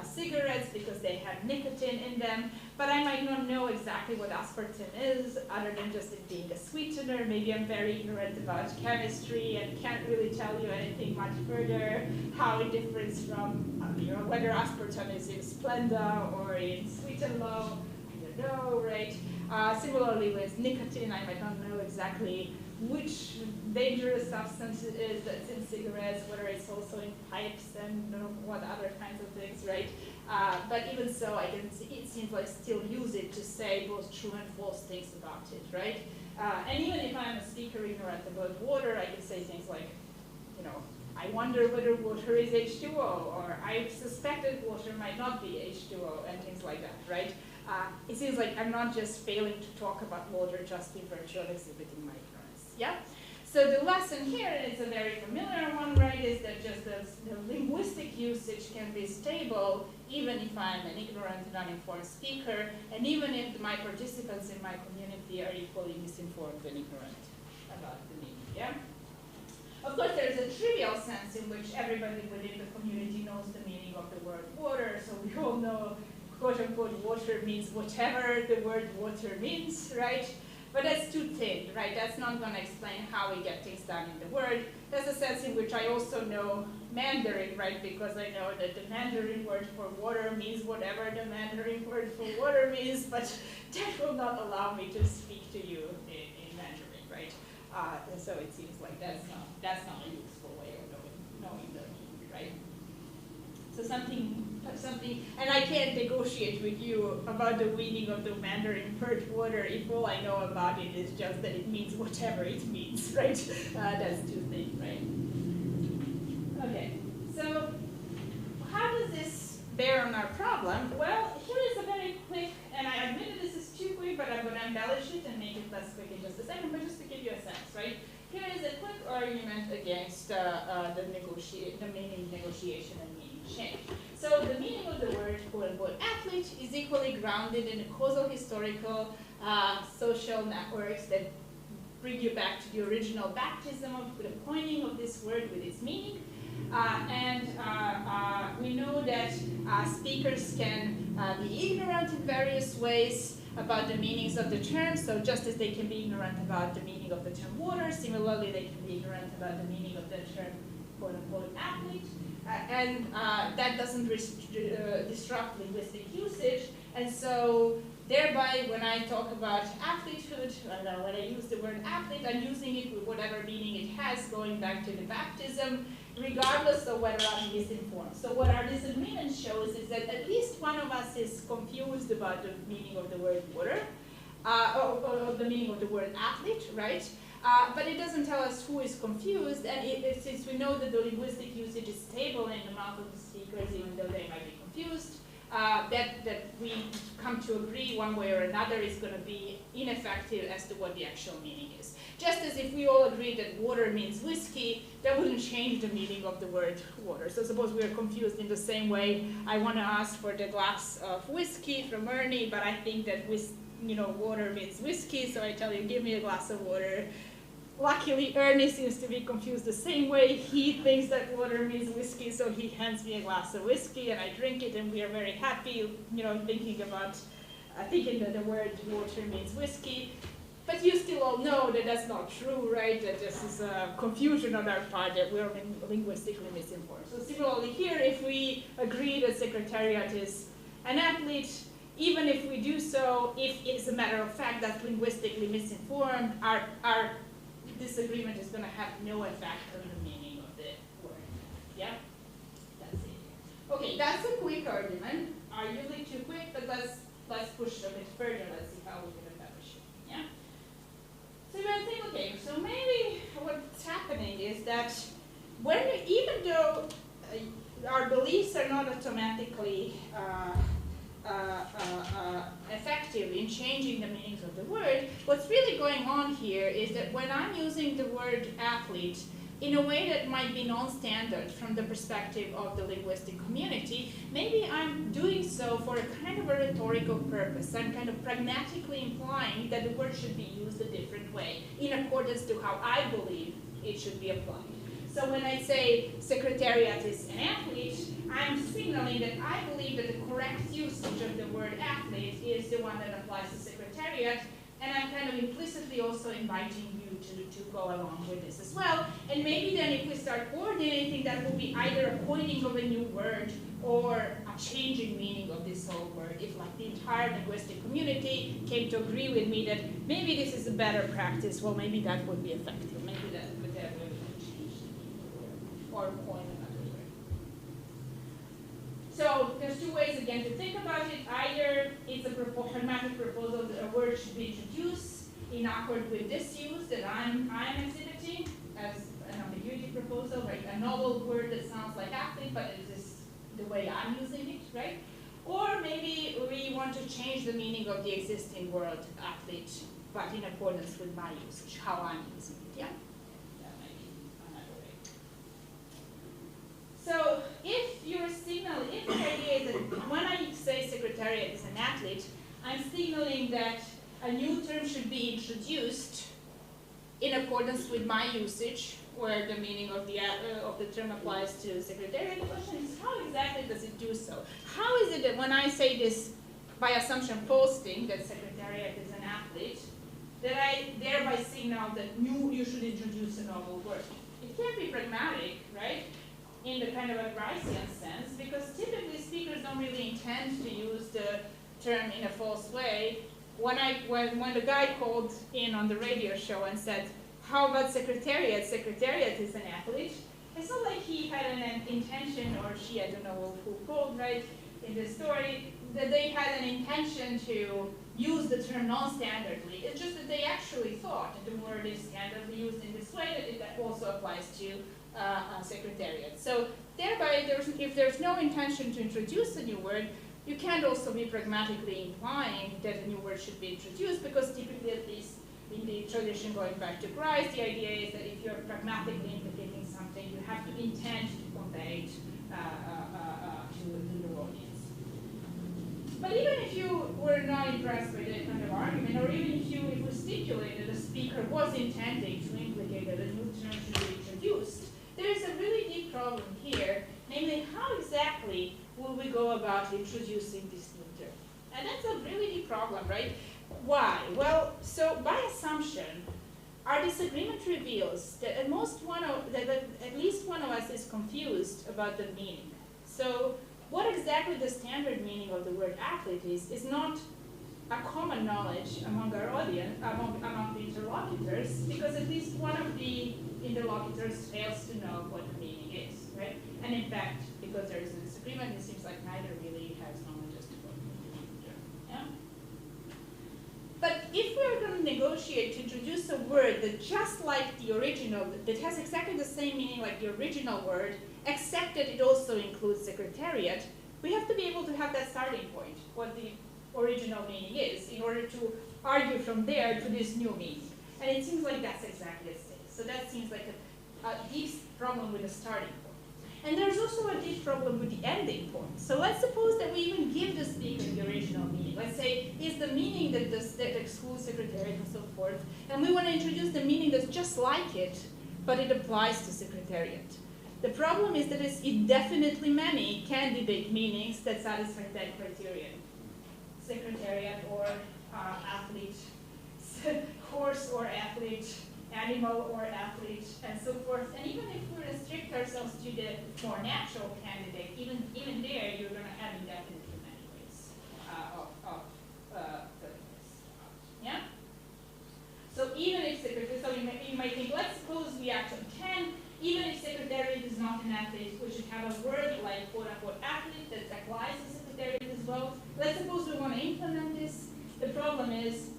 cigarettes because they have nicotine in them, but I might not know exactly what aspartame is, other than just it being a sweetener. Maybe I'm very ignorant about chemistry and can't really tell you anything much further, how it differs from, whether aspartame is in Splenda or in Sweet and Low, I don't know, right? Similarly with nicotine, I might not know exactly which dangerous substance it is that's in cigarettes, whether it's also in pipes and what other kinds of things, right? But even so, it seems like still use it to say both true and false things about it, right? And even if I'm a speaker ignorant about water, I can say things like, I wonder whether water is H2O, or I suspect that water might not be H2O, and things like that, right? It seems like I'm not just failing to talk about water just in virtue of exhibiting my ignorance, yeah? So the lesson here, and it's a very familiar one, right, is that just the linguistic usage can be stable even if I'm an ignorant and uninformed speaker, and even if my participants in my community are equally misinformed and ignorant about the meaning, yeah? Of course, there's a trivial sense in which everybody within the community knows the meaning of the word water, so we all know, quote-unquote, water means whatever the word water means, right? But that's too thin, right? That's not going to explain how we get things done in the word. There's a sense in which I also know Mandarin, right? Because I know that the Mandarin word for water means whatever the Mandarin word for water means, but that will not allow me to speak to you in Mandarin, right? And so it seems like that's not a useful way of knowing the meaning, right? So something something, and I can't negotiate with you about the meaning of the Mandarin purge water if all I know about it is just that it means whatever it means, right? That's two things, right? Okay, so how does this bear on our problem? Well, here is a very quick, and I admit this is too quick, but I'm going to embellish it and make it less quick in just a second, but just to give you a sense, right? Here is a quick argument against the meaning negotiation and meaning change. So the meaning of the word quote-unquote athlete is equally grounded in the causal historical social networks that bring you back to the original baptism of the coining of this word with its meaning. We know that speakers can be ignorant in various ways about the meanings of the term. So just as they can be ignorant about the meaning of the term water, similarly they can be ignorant about the meaning of the term quote-unquote athlete. That doesn't disrupt linguistic usage. And so thereby, when I talk about athletehood, when I use the word athlete, I'm using it with whatever meaning it has, going back to the baptism, regardless of whether I'm misinformed. So what our disagreement shows is that at least one of us is confused about the meaning of the word water, or the meaning of the word athlete, right? But it doesn't tell us who is confused, and since we know that the linguistic usage is stable in the mouth of the speakers, even though they might be confused, that we come to agree one way or another is going to be ineffective as to what the actual meaning is. Just as if we all agree that water means whiskey, that wouldn't change the meaning of the word water. So suppose we are confused in the same way. I want to ask for the glass of whiskey from Ernie, but I think that water means whiskey, so I tell you, give me a glass of water. Luckily, Ernie seems to be confused the same way. He thinks that water means whiskey, so he hands me a glass of whiskey, and I drink it, and we are very happy, thinking that the word water means whiskey. But you still all know that that's not true, right? That this is a confusion on our part, that we're linguistically misinformed. So similarly here, if we agree that Secretariat is an athlete, even if we do so, if it's a matter of fact that's linguistically misinformed, our disagreement is going to have no effect on the meaning of the word. Yeah? That's it. Okay, that's a quick argument. Arguably too quick, but let's push a bit further. Let's see how we can establish it. Yeah? So you're going to think, okay, so maybe what's happening is that even though our beliefs are not automatically effective in changing the meanings of the word, what's really going on here is that when I'm using the word athlete in a way that might be non-standard from the perspective of the linguistic community, maybe I'm doing so for a kind of a rhetorical purpose. I'm kind of pragmatically implying that the word should be used a different way in accordance to how I believe it should be applied. So when I say Secretariat is an athlete, I'm signaling that I believe that the correct usage of the word athlete is the one that applies to Secretariat, and I'm kind of implicitly also inviting you to go along with this as well. And maybe then if we start coordinating, that will be either a coining of a new word or a changing meaning of this whole word. If like the entire linguistic community came to agree with me that maybe this is a better practice, well, maybe that would be effective. Maybe that would change the meaning of the word or coin another word. So there's two ways again to think about it. Either it's a pragmatic proposal that a word should be introduced in accord with this use that I'm exhibiting as an ambiguity proposal, right? A novel word that sounds like athlete, but it is the way I'm using it, right? Or maybe we want to change the meaning of the existing word athlete, but in accordance with my usage, how I'm using it, yeah? That might be another way. So if the idea is that when I say Secretariat is an athlete, I'm signaling that a new term should be introduced in accordance with my usage, where the meaning of the term applies to Secretariat. The question is, how exactly does it do so? How is it that when I say this, by assumption posting that Secretariat is an athlete, that I thereby signal that you should introduce a novel word? It can't be pragmatic, right? In the kind of a Gricean sense, because typically speakers don't really intend to use the term in a false way. When the guy called in on the radio show and said, how about Secretariat? Secretariat is an athlete. It's not like he had an intention or or she, I don't know who called, right, in the story, that they had an intention to use the term non-standardly. It's just that they actually thought that the word is standardly used in this way, that also applies to secretariat. So thereby, if there's no intention to introduce a new word, you can't also be pragmatically implying that a new word should be introduced, because typically, at least in the tradition going back to Christ, the idea is that if you're pragmatically implicating something, you have to intend to convey it to the audience. But even if you were not impressed by that kind of argument, or even if we stipulated the speaker was intending to implicate that a new term should be introduced, there is a really deep problem here, namely how exactly will we go about introducing this new term? And that's a really deep problem, right? Why? Well, so by assumption, our disagreement reveals that at least one of us is confused about the meaning. So what exactly the standard meaning of the word athlete is not a common knowledge among our audience, among the interlocutors, because at least one of the interlocutors fails to know what the meaning is, right? And in fact, because there is a disagreement, it seems like neither really has knowledge as to what the meaning is. Yeah? But if we're going to negotiate to introduce a word that just like the original, that has exactly the same meaning like the original word, except that it also includes secretariat, we have to be able to have that starting point, what the original meaning is, in order to argue from there to this new meaning. And it seems like that's exactly the same. So that seems like a deep problem with the starting point. And there's also a deep problem with the ending point. So let's suppose that we even give the speaker the original meaning. Let's say it's the meaning that excludes secretariat and so forth, and we want to introduce the meaning that's just like it, but it applies to secretariat. The problem is that it's indefinitely many candidate meanings that satisfy that criterion. Secretariat or athlete, horse or athlete, animal or athlete, and so forth. And even if we restrict ourselves to the more natural candidate, even there, you're going to have indefinitely many ways of filling this out. Yeah? So even if secretariat, so you might think, let's suppose we actually can, even if secretariat is not an athlete, we should have a word like quote-unquote athlete that applies to secretariat as well. Let's suppose we want to implement this. The problem is,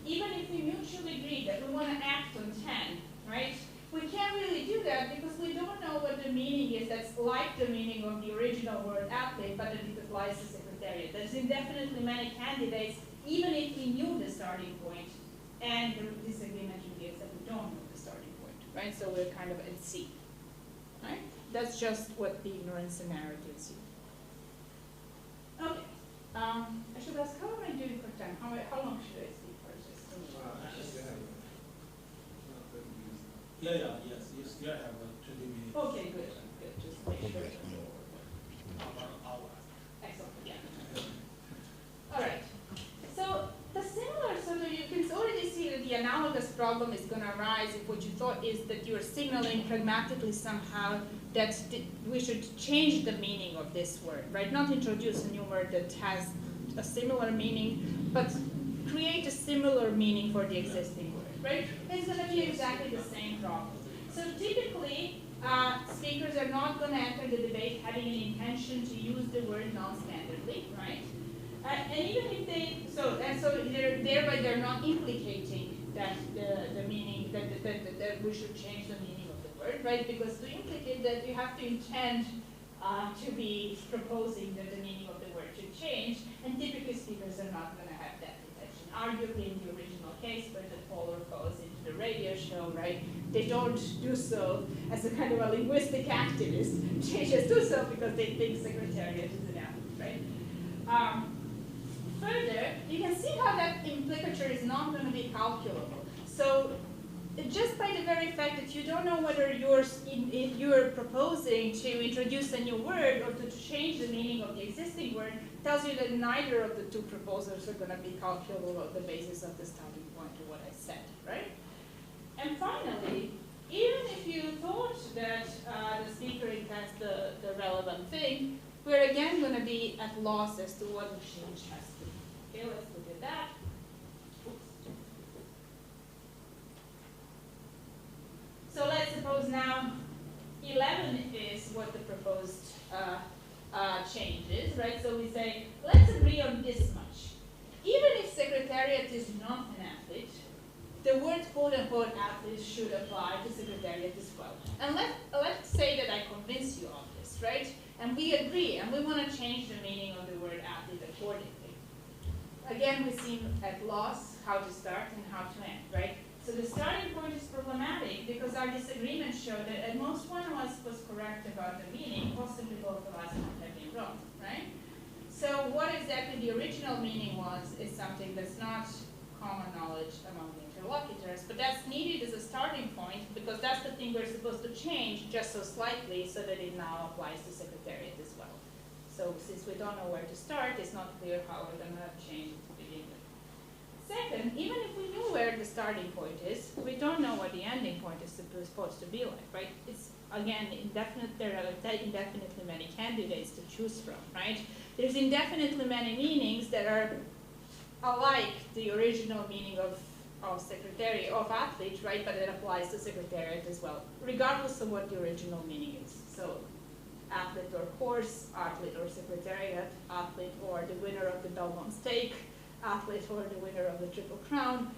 even if we mutually agree that we want to act on 10, right? We can't really do that because we don't know what the meaning is that's like the meaning of the original word athlete, but that it applies to secretariat. There's indefinitely many candidates, even if we knew the starting point, and the disagreement reveals that we don't know the starting point, right? So we're kind of at sea, right? That's just what the ignorance and narratives do. Okay. I should ask, how am I doing for time? How long should I speak for? Yes, you still have 20 minutes. Okay, good. Just make sure. About an hour. Excellent, yeah. All right. So the similar, so you can already see that the analogous problem is going to arise if what you thought is that you're signaling pragmatically somehow that we should change the meaning of this word, right? Not introduce a new word that has a similar meaning, but create a similar meaning for the existing word, right? It's going to be exactly the same problem. So typically, speakers are not going to enter the debate having an intention to use the word non-standardly, right? And even if they, thereby they're not implicating that the meaning, that we should change the meaning of the word, right? Because to implicate that, you have to intend to be proposing that the meaning of the word should change, and typically speakers are not going to have that intention. Arguably in the original case, where the caller goes into the radio show, right? They don't do so as a kind of a linguistic activist. They just do so because they think secretariat is an athlete, right? Further, you can see how that implicature is not going to be calculable. So just by the very fact that you don't know whether you're proposing to introduce a new word or to change the meaning of the existing word tells you that neither of the two proposals are going to be calculable on the basis of the starting point of what I said, right? And finally, even if you thought that the speaker intends the relevant thing, we're again going to be at loss as to what the change has to be. Okay, let's look at that. Oops. So let's suppose now 11 is what the proposed changes, right? So we say, let's agree on this much. Even if secretariat is not an athlete, the word quote-unquote athlete should apply to secretariat as well. And let's say that I convince you of this, right? And we agree, and we want to change the meaning of the word athlete accordingly. Again, we seem at loss how to start and how to end, right? So the starting point is problematic because our disagreements show that at most one of us was correct about the meaning, possibly both of us have been wrong, right? So what exactly the original meaning was is something that's not common knowledge among the interlocutors, but that's needed as a starting point because that's the thing we're supposed to change just so slightly so that it now applies to secretariat as well. So since we don't know where to start, it's not clear how we're going to change it to begin with. Second, even if we knew where the starting point is, we don't know what the ending point is supposed to be like, right? It's, again, indefinite. There are indefinitely many candidates to choose from, right? There's indefinitely many meanings that are alike the original meaning of secretariat, of athlete, right? But it applies to secretariat as well, regardless of what the original meaning is. So athlete or course, athlete or secretariat, athlete or the winner of the Belmont Stake, athlete or the winner of the Triple Crown,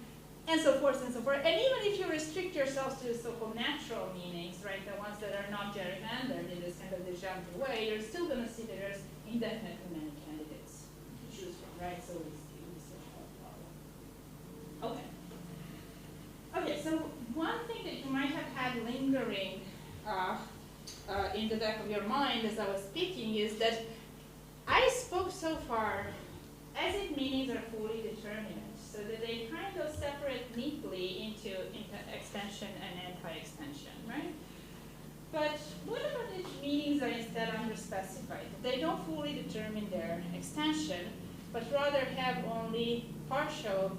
and so forth and so forth. And even if you restrict yourselves to the so-called natural meanings, right, the ones that are not gerrymandered in this kind of disjunctive way, you're still going to see that there's indefinitely many candidates to choose from, right? So we still have a problem. Okay. Okay, so one thing that you might have had lingering in the back of your mind as I was speaking is that I spoke so far as if meanings are fully determinate, so that they kind of separate neatly into extension and anti-extension, right? But what about if meanings are instead underspecified? They don't fully determine their extension, but rather have only partial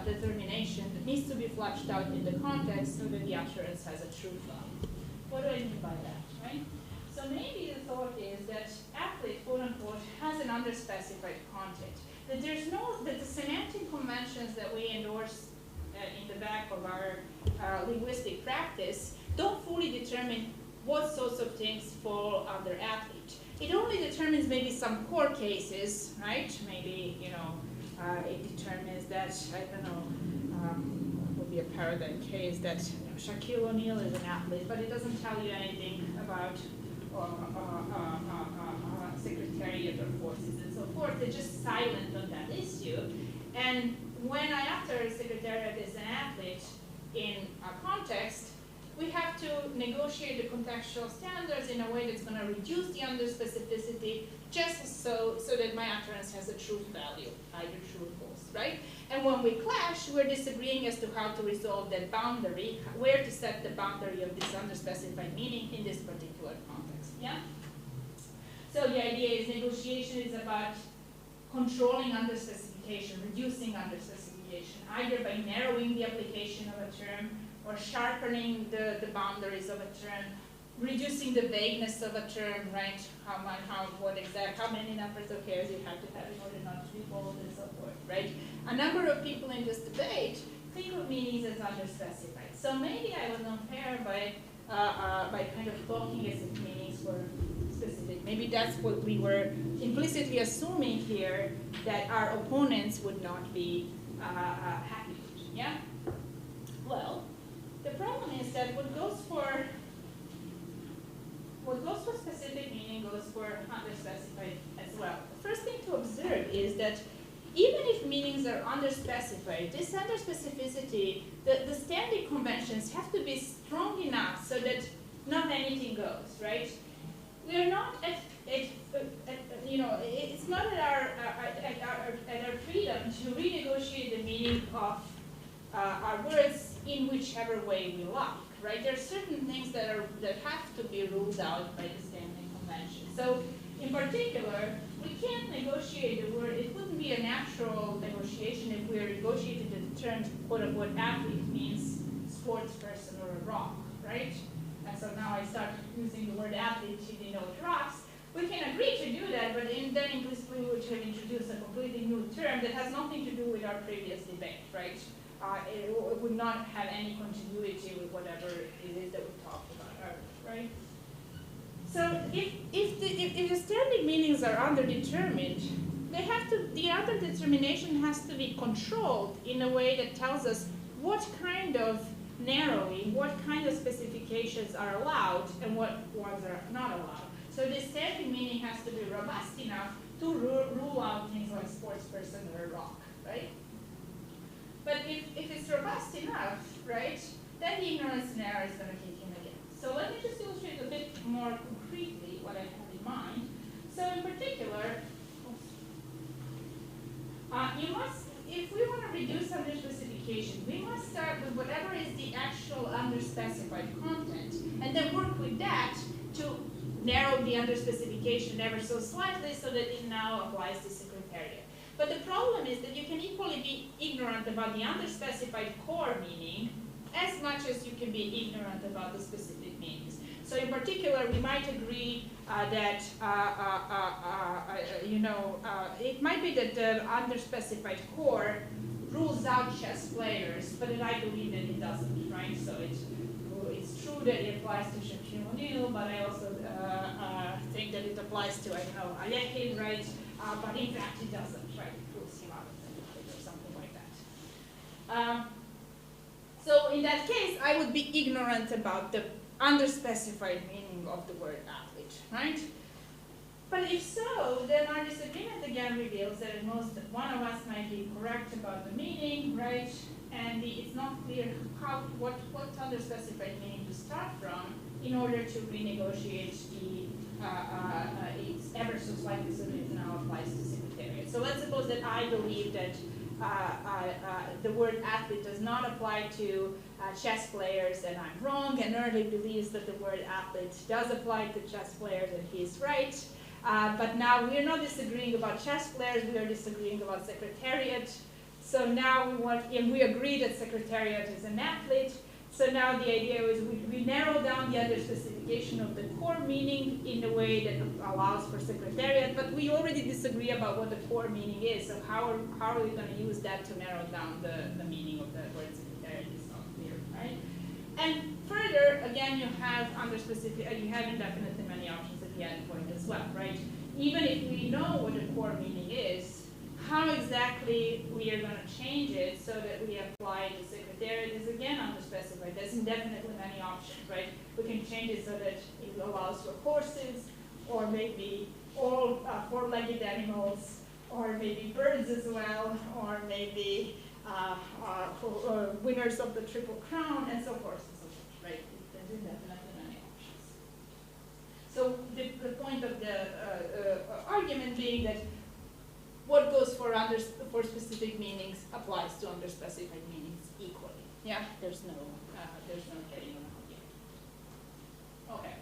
determination that needs to be fleshed out in the context so that the utterance has a true value. What do I mean by that, right? So maybe the thought is that athlete, quote unquote, has an underspecified content. That that the semantic conventions that we endorse in the back of our linguistic practice don't fully determine what sorts of things fall under athlete. It only determines maybe some core cases, right? Maybe, it determines that, I don't know, would be a paradigm case that Shaquille O'Neal is an athlete, but it doesn't tell you anything about secretariat or forces and so forth. They're just silent on that issue. And when I utter secretariat as an athlete in a context, we have to negotiate the contextual standards in a way that's going to reduce the underspecificity just so that my utterance has a truth value, either true or false, right? And when we clash, we're disagreeing as to how to resolve that boundary, where to set the boundary of this underspecified meaning in this particular context, yeah? So the idea is negotiation is about controlling underspecification, reducing underspecification, either by narrowing the application of a term or sharpening the boundaries of a term, reducing the vagueness of a term, right? How many numbers of hairs you have to have in order not to be bold and so forth, right? A number of people in this debate think of meanings as underspecified. So maybe I was unfair by kind of talking as if meanings were specific. Maybe that's what we were implicitly assuming here, that our opponents would not be happy with, yeah? Well, the problem is that what goes for specific meaning goes for underspecified as well. The first thing to observe is that even if meanings are underspecified, this underspecificity, the standing conventions have to be strong enough so that not anything goes, right? We're not it's not at our freedom to renegotiate the meaning of our words in whichever way we like, right? There are certain things that have to be ruled out by the standing convention. So, in particular, we can't negotiate the word. It wouldn't be a natural negotiation if we were negotiating the term "quote unquote" athlete means sports person or a rock, right? And so now I start using the word athlete to denote rocks. We can agree to do that, but then implicitly we would have introduced a completely new term that has nothing to do with our previous debate, right? It would not have any continuity with whatever it is that we talked about earlier, right? So if the standing meanings are underdetermined, the underdetermination has to be controlled in a way that tells us what kind of narrowing, what kind of specifications are allowed and what ones are not allowed. So the standing meaning has to be robust enough to rule out things like sports person or rock, right? But if it's robust enough, right, then the ignorance and error is going to kick in again. So let me just illustrate a bit more concretely what I have in mind. So in particular, if we want to reduce underspecification, we must start with whatever is the actual underspecified content, and then work with that to narrow the underspecification ever so slightly so that it now applies to secretariat. But the problem is that you can equally be ignorant about the underspecified core meaning as much as you can be ignorant about the specific meanings. So in particular, we might agree that, it might be that the underspecified core rules out chess players, but then I believe that it doesn't, right? So it's true that it applies to Shaquille O'Neal, but I also think that it applies to, Alekhine, right? But in fact it doesn't, right? It rules him out of the fight or something like that. So in that case, I would be ignorant about the underspecified meaning of the word athlete, right? But if so, then our disagreement again reveals that at most one of us might be correct about the meaning, right? And it's not clear what underspecified meaning to start from in order to renegotiate it's ever so slightly so that it now applies to secretariat. So let's suppose that I believe that the word athlete does not apply to chess players, and I'm wrong, and Early believes that the word athlete does apply to chess players, and he's right. But now we're not disagreeing about chess players, we are disagreeing about secretariat. So now we agree that secretariat is an athlete. So now the idea is we narrow down the underspecification of the core meaning in a way that allows for secretariat, but we already disagree about what the core meaning is. So how are we going to use that to narrow down the meaning of the word secretariat? It's not clear, right? And further, again, you have you have indefinitely many options at the end point as well, right? Even if we know what the core meaning is, how exactly we are going to change it so that we apply the secretariat is again underspecified. There's indefinitely many options, right? We can change it so that it allows for horses, or maybe all four-legged animals, or maybe birds as well, or maybe winners of the Triple Crown, and so forth and so forth, right? There's indefinitely many options. So the point of the argument being that what goes for specific meanings applies to underspecified meanings equally. Yeah, there's no getting around here. Okay.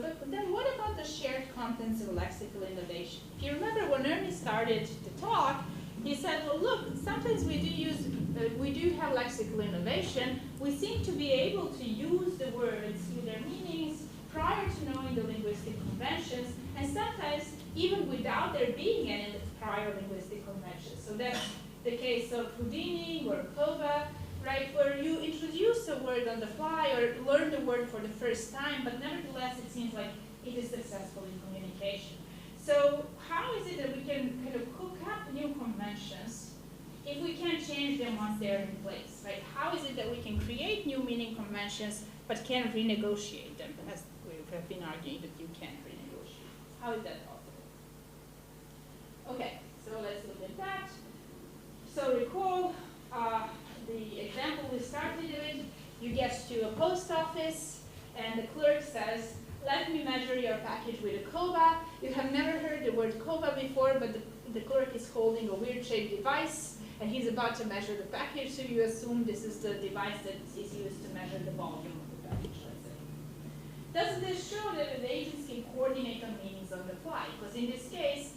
But then what about the shared contents of lexical innovation? If you remember when Ernest started to talk, he said, well, look, sometimes we do have lexical innovation. We seem to be able to use the words with their meanings prior to knowing the linguistic conventions, and sometimes even without there being any prior linguistic conventions. So that's the case of Houdini or Kova, right, where you introduce a word on the fly or learn the word for the first time, but nevertheless it seems like it is successful in communication. So how is it that we can kind of cook up new conventions if we can't change them once they're in place, right? How is it that we can create new meaning conventions but can't renegotiate them, as we have been arguing that you can't renegotiate? How is that possible? Okay, so let's look at that. So recall the example we started with. You get to a post office and the clerk says, let me measure your package with a kova. You have never heard the word kova before, but the clerk is holding a weird shaped device and he's about to measure the package, so you assume this is the device that is used to measure the volume of the package, let's say. Does this show that the agents can coordinate on meanings on the fly? Because in this case,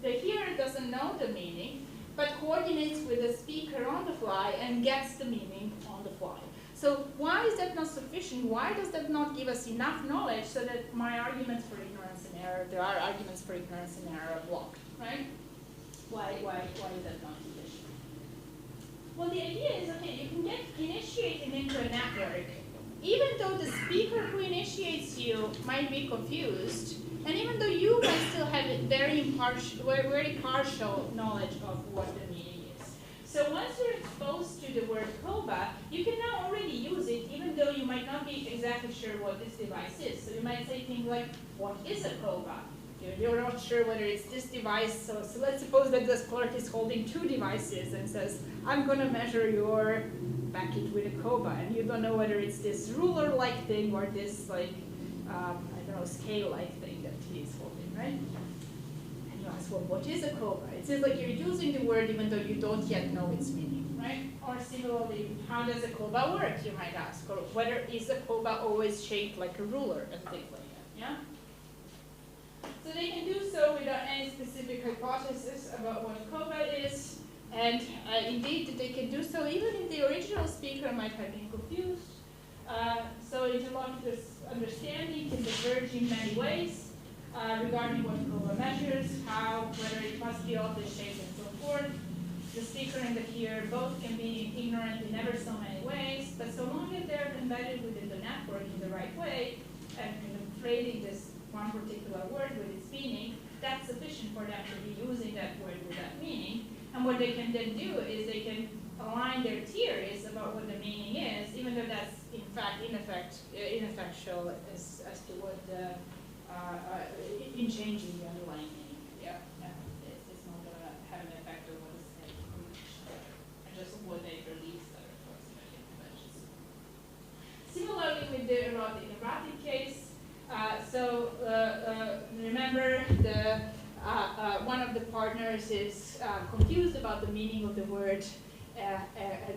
the hearer doesn't know the meaning, but coordinates with the speaker on the fly and gets the meaning on the fly. So why is that not sufficient? Why does that not give us enough knowledge so that my arguments for ignorance and error, there are arguments for ignorance and error are blocked, right? Why is that not sufficient? Well, the idea is, okay, you can get initiated into a network even though the speaker who initiates you might be confused, and even though you might still have a very partial knowledge of what the meaning is. So once you're exposed to the word COBA, you can now already use it, even though you might not be exactly sure what this device is. So you might say things like, what is a COBA? You're not sure whether it's this device, so let's suppose that this clerk is holding two devices and says, I'm going to measure your packet with a COBA, and you don't know whether it's this ruler-like thing or this, like, I don't know, scale-like thing that he's holding, right? And you ask, well, what is a COBA? It seems like you're using the word even though you don't yet know its meaning, right? Or similarly, how does a COBA work, you might ask, or whether is a COBA always shaped like a ruler and things like that, yeah? So they can do so without any specific hypothesis about what COBA is, and indeed they can do so even if the original speaker might have been confused. So interlocutor understanding can diverge in many ways regarding what COBA measures, whether it must be of this shape and so forth. The speaker and the hearer both can be ignorant in ever so many ways, but so long as they're embedded within the network in the right way and trading this one particular word with its meaning, that's sufficient for them to be using that word with that meaning. And what they can then do is they can align their theories about what the meaning is, even though that's in fact ineffectual as to what in changing the underlying meaning. Yeah, it's not going to have an effect on what is said, and just what they release that approximately conventions. Similarly with the erotic case. Remember, one of the partners is confused about the meaning of the word.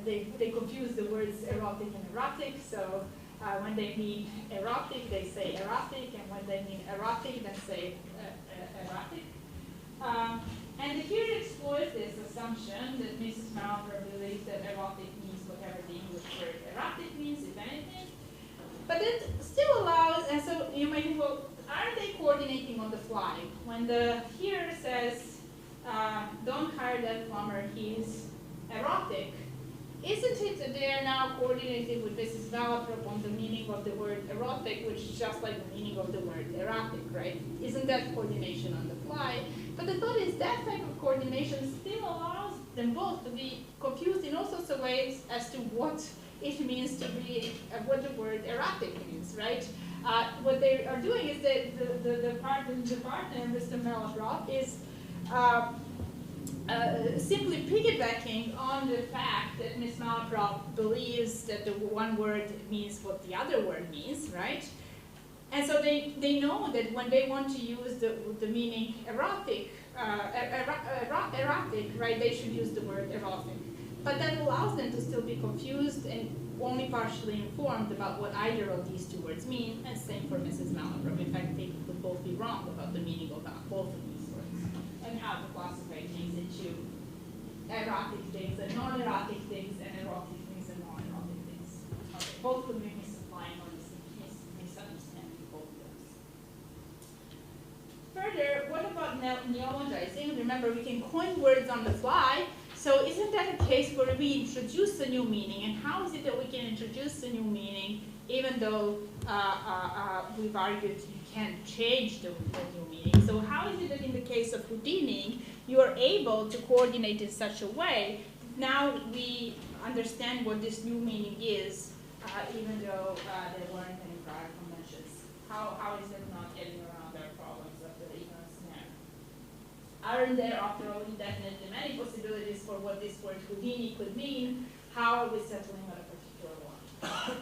They confuse the words erotic and erotic. So when they mean erotic, they say erotic, and when they mean erotic, they say erotic. And here exploits this assumption that Mrs. Malver believes that erotic means whatever the English word erotic means, if anything. But it still allows, and so you might think, well, are they coordinating on the fly? When the hearer says, don't hire that plumber, he's erotic, isn't it that they are now coordinating with Mrs. Malaprop on the meaning of the word erotic, which is just like the meaning of the word erotic, right? Isn't that coordination on the fly? But the thought is that type of coordination still allows them both to be confused in all sorts of ways as to what it means to be, what the word erotic means, right? What they are doing is that the partner, Mr. Malaprop, is simply piggybacking on the fact that Ms. Malaprop believes that the one word means what the other word means, right? And so they know that when they want to use the meaning erotic, erotic, right, they should use the word erotic. But that allows them to still be confused and only partially informed about what either of these two words mean, and same for Mrs. Malaprop. In fact, they could both be wrong about the meaning of both of these words, and how to classify things into erotic things and non-erotic things, and erotic things and non-erotic things. Okay, both could be misapplying or misunderstanding both of those. Further, what about neologizing? Remember, we can coin words on the fly. So isn't that a case where we introduce a new meaning? And how is it that we can introduce a new meaning even though we've argued you can't change the new meaning? So how is it that in the case of Houdining, you are able to coordinate in such a way that now we understand what this new meaning is, even though there weren't any prior conventions? How is it not getting around our problems of the ignorance snare? Aren't there, after all, indefinitely many possibilities for what this word Houdini could mean? How are we settling on a particular one?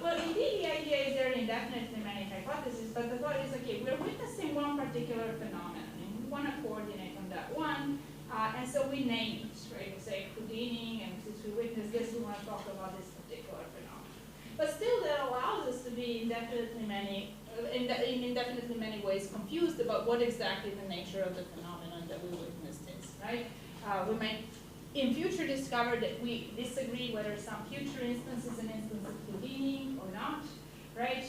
Well, indeed, the idea is there are indefinitely many hypotheses, but the thought is, okay, we're witnessing one particular phenomenon, and we want to coordinate on that one, and so we name it, right? We say Houdini, and since we witness this, we want to talk about this particular phenomenon. But still, that allows us to be in indefinitely many ways confused about what exactly the nature of the phenomenon that we witnessed is, right? We might in future discover that we disagree whether some future instance is an instance of Houdini or not, right?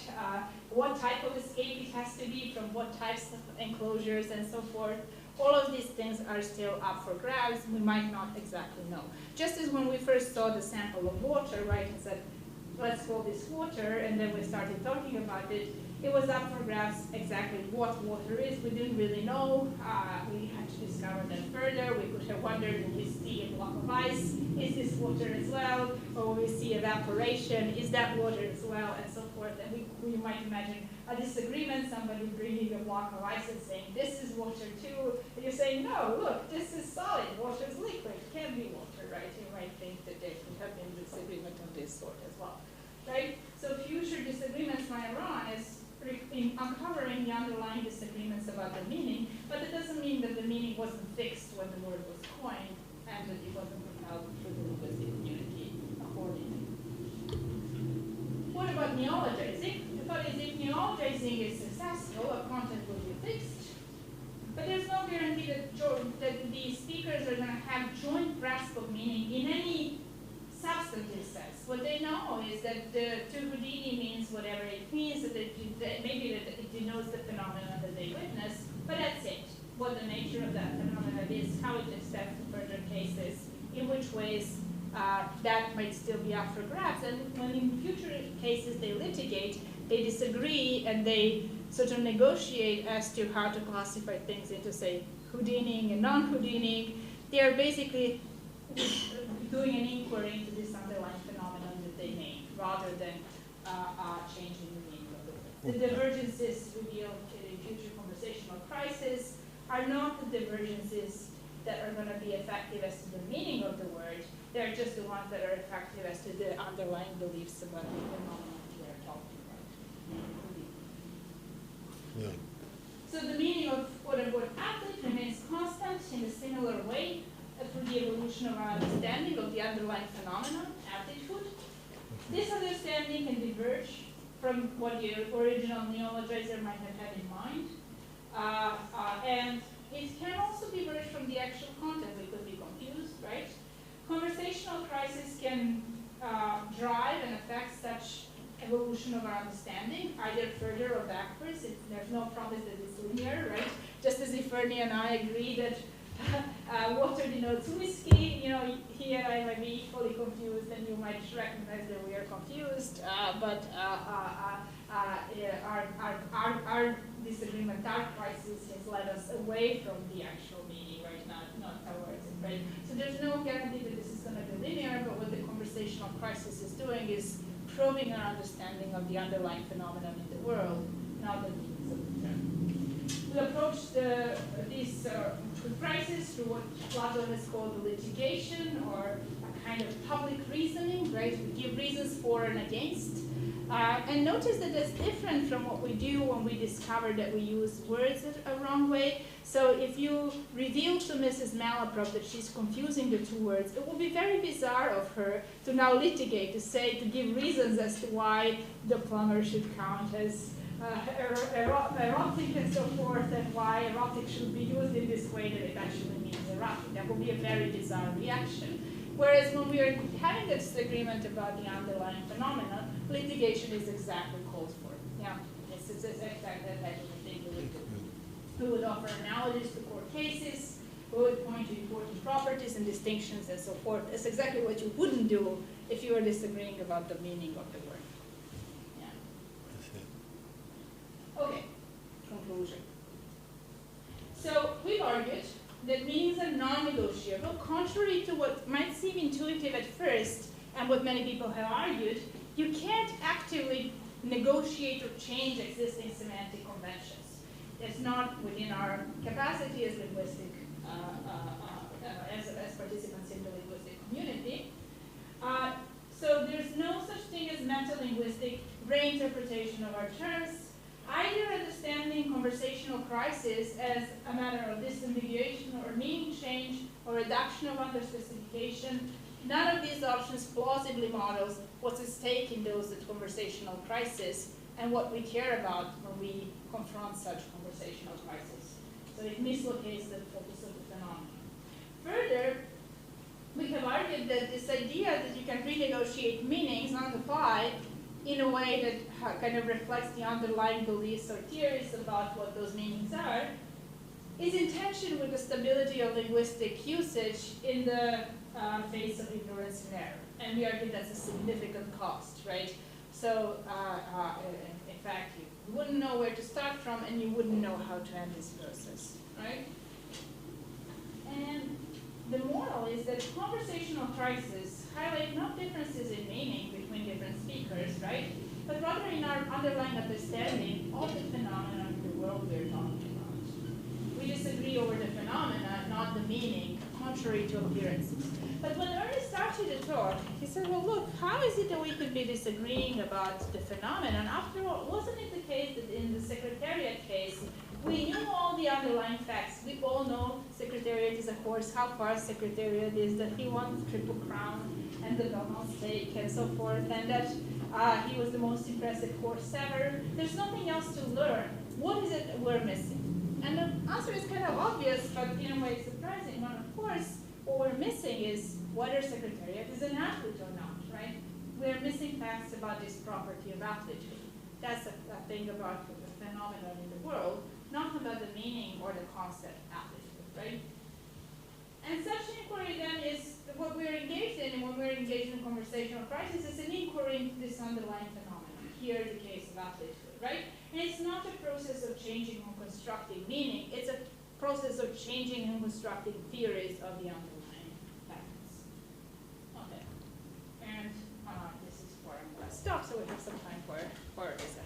What type of escape it has to be, from what types of enclosures and so forth. All of these things are still up for grabs. We might not exactly know. Just as when we first saw the sample of water, right, and said, let's call this water, and then we started talking about it, it was up for grabs exactly what water is. We didn't really know. We had to discover that further. We could have wondered, when we see a block of ice, is this water as well? Or when we see evaporation, is that water as well, and so forth. And we might imagine a disagreement, somebody bringing a block of ice and saying, this is water too. And you're saying, no, look, this is solid. Water is liquid. It can't be water, right? You might think that there could have been disagreement of this sort as well, right? So future disagreements might arise in uncovering the underlying disagreements about the meaning, but it doesn't mean that the meaning wasn't fixed when the word was coined and that it wasn't propelled through the linguistic community accordingly. What about neologizing? The thought is, if neologizing is successful, a content will be fixed, but there's no guarantee that the speakers are going to have joint grasp of meaning in any substantive sense. What they know is that to Houdini means whatever it means, that maybe that it denotes the phenomenon that they witness, but that's it. What the nature of that phenomenon is, how it extends to further cases, in which ways that might still be up for grabs. And when in future cases they litigate, they disagree and they sort of negotiate as to how to classify things into, say, Houdining and non-Houdining. They are basically doing an inquiry into this underlying phenomenon that they name, rather than changing the meaning of the word. The divergences revealed in future conversational crises are not the divergences that are going to be effective as to the meaning of the word. They're just the ones that are effective as to the underlying beliefs about the phenomenon we are talking about. Yeah. So the meaning of quote-unquote athlete remains constant in a similar way through the evolution of our understanding of the underlying phenomenon, aptitude. This understanding can diverge from what the original neologizer might have had in mind. And it can also diverge from the actual content. We could be confused, right? Conversational crisis can drive and affect such evolution of our understanding, either further or backwards. There's no promise that it's linear, right? Just as if Ernie and I agree that water denotes whiskey, you know, he and I might be equally confused, and you might recognize that we are confused, but our disagreement, our crisis has led us away from the actual meaning, right, not towards it, right? So there's no guarantee that this is going to be linear, but what the conversational crisis is doing is probing our understanding of the underlying phenomenon in the world, not the meanings of the term. We approach this crisis through what Plato has called the litigation, or a kind of public reasoning, right? We give reasons for and against. And notice that that's different from what we do when we discover that we use words a wrong way. So if you reveal to Mrs. Malaprop that she's confusing the two words, it will be very bizarre of her to now litigate, to give reasons as to why the plumber should count as erotic and so forth, and why erotic should be used in this way that it actually means erotic. That will be a very bizarre reaction. Whereas when we are having a disagreement about the underlying phenomenon, litigation is exactly called for. Yeah, it's exactly that type of a thing we would do. We would offer analogies to court cases. We would point to important properties and distinctions and so forth. It's exactly what you wouldn't do if you were disagreeing about the meaning of the word. Yeah. Okay, conclusion. So we've argued that meanings are non-negotiable, contrary to what might seem intuitive at first, and what many people have argued. You can't actively negotiate or change existing semantic conventions. It's not within our capacity as linguistic, as participants in the linguistic community. So there's no such thing as metalinguistic reinterpretation of our terms, either understanding conversational crisis as a matter of disambiguation or meaning change or reduction of underspecification. None of these options plausibly models what's at stake in those conversational crises and what we care about when we confront such conversational crisis. So it mislocates the focus of the phenomenon. Further, we have argued that this idea that you can renegotiate meanings on the fly in a way that kind of reflects the underlying beliefs or theories about what those meanings are, is in tension with the stability of linguistic usage in the face of ignorance and error. And we argue that's a significant cost, right? So, in fact, you wouldn't know where to start from, and you wouldn't know how to end this process, right? And the moral is that conversational crises highlight not differences in meaning between different speakers, right? But rather in our underlying understanding of the phenomena in the world we're talking about. We disagree over the phenomena, not the meaning, contrary to appearances. But when Ernest started to talk, he said, well, look, how is it that we could be disagreeing about the phenomenon? After all, wasn't it the case that in the Secretariat case, we knew all the underlying facts. We all know Secretariat is a horse, how far Secretariat is, that he won the Triple Crown and the Belmont Stake and so forth, and that he was the most impressive horse ever. There's nothing else to learn. What is it that we're missing? And the answer is kind of obvious, but in a way surprising one. Of course, what we're missing is whether Secretariat is an athlete or not, right? We're missing facts about this property of athletehood. That's a thing about the phenomenon in the world, not about the meaning or the concept athletehood, right? And such inquiry then is what we're engaged in, and when we're engaged in conversational crisis, is an inquiry into this underlying phenomenon. Here, the case of athletehood, right? And it's not a process of changing or constructing meaning, it's a process of changing and constructing theories of the underlying facts. Okay, and this is where I'm going to stop, so we have some time for discussion.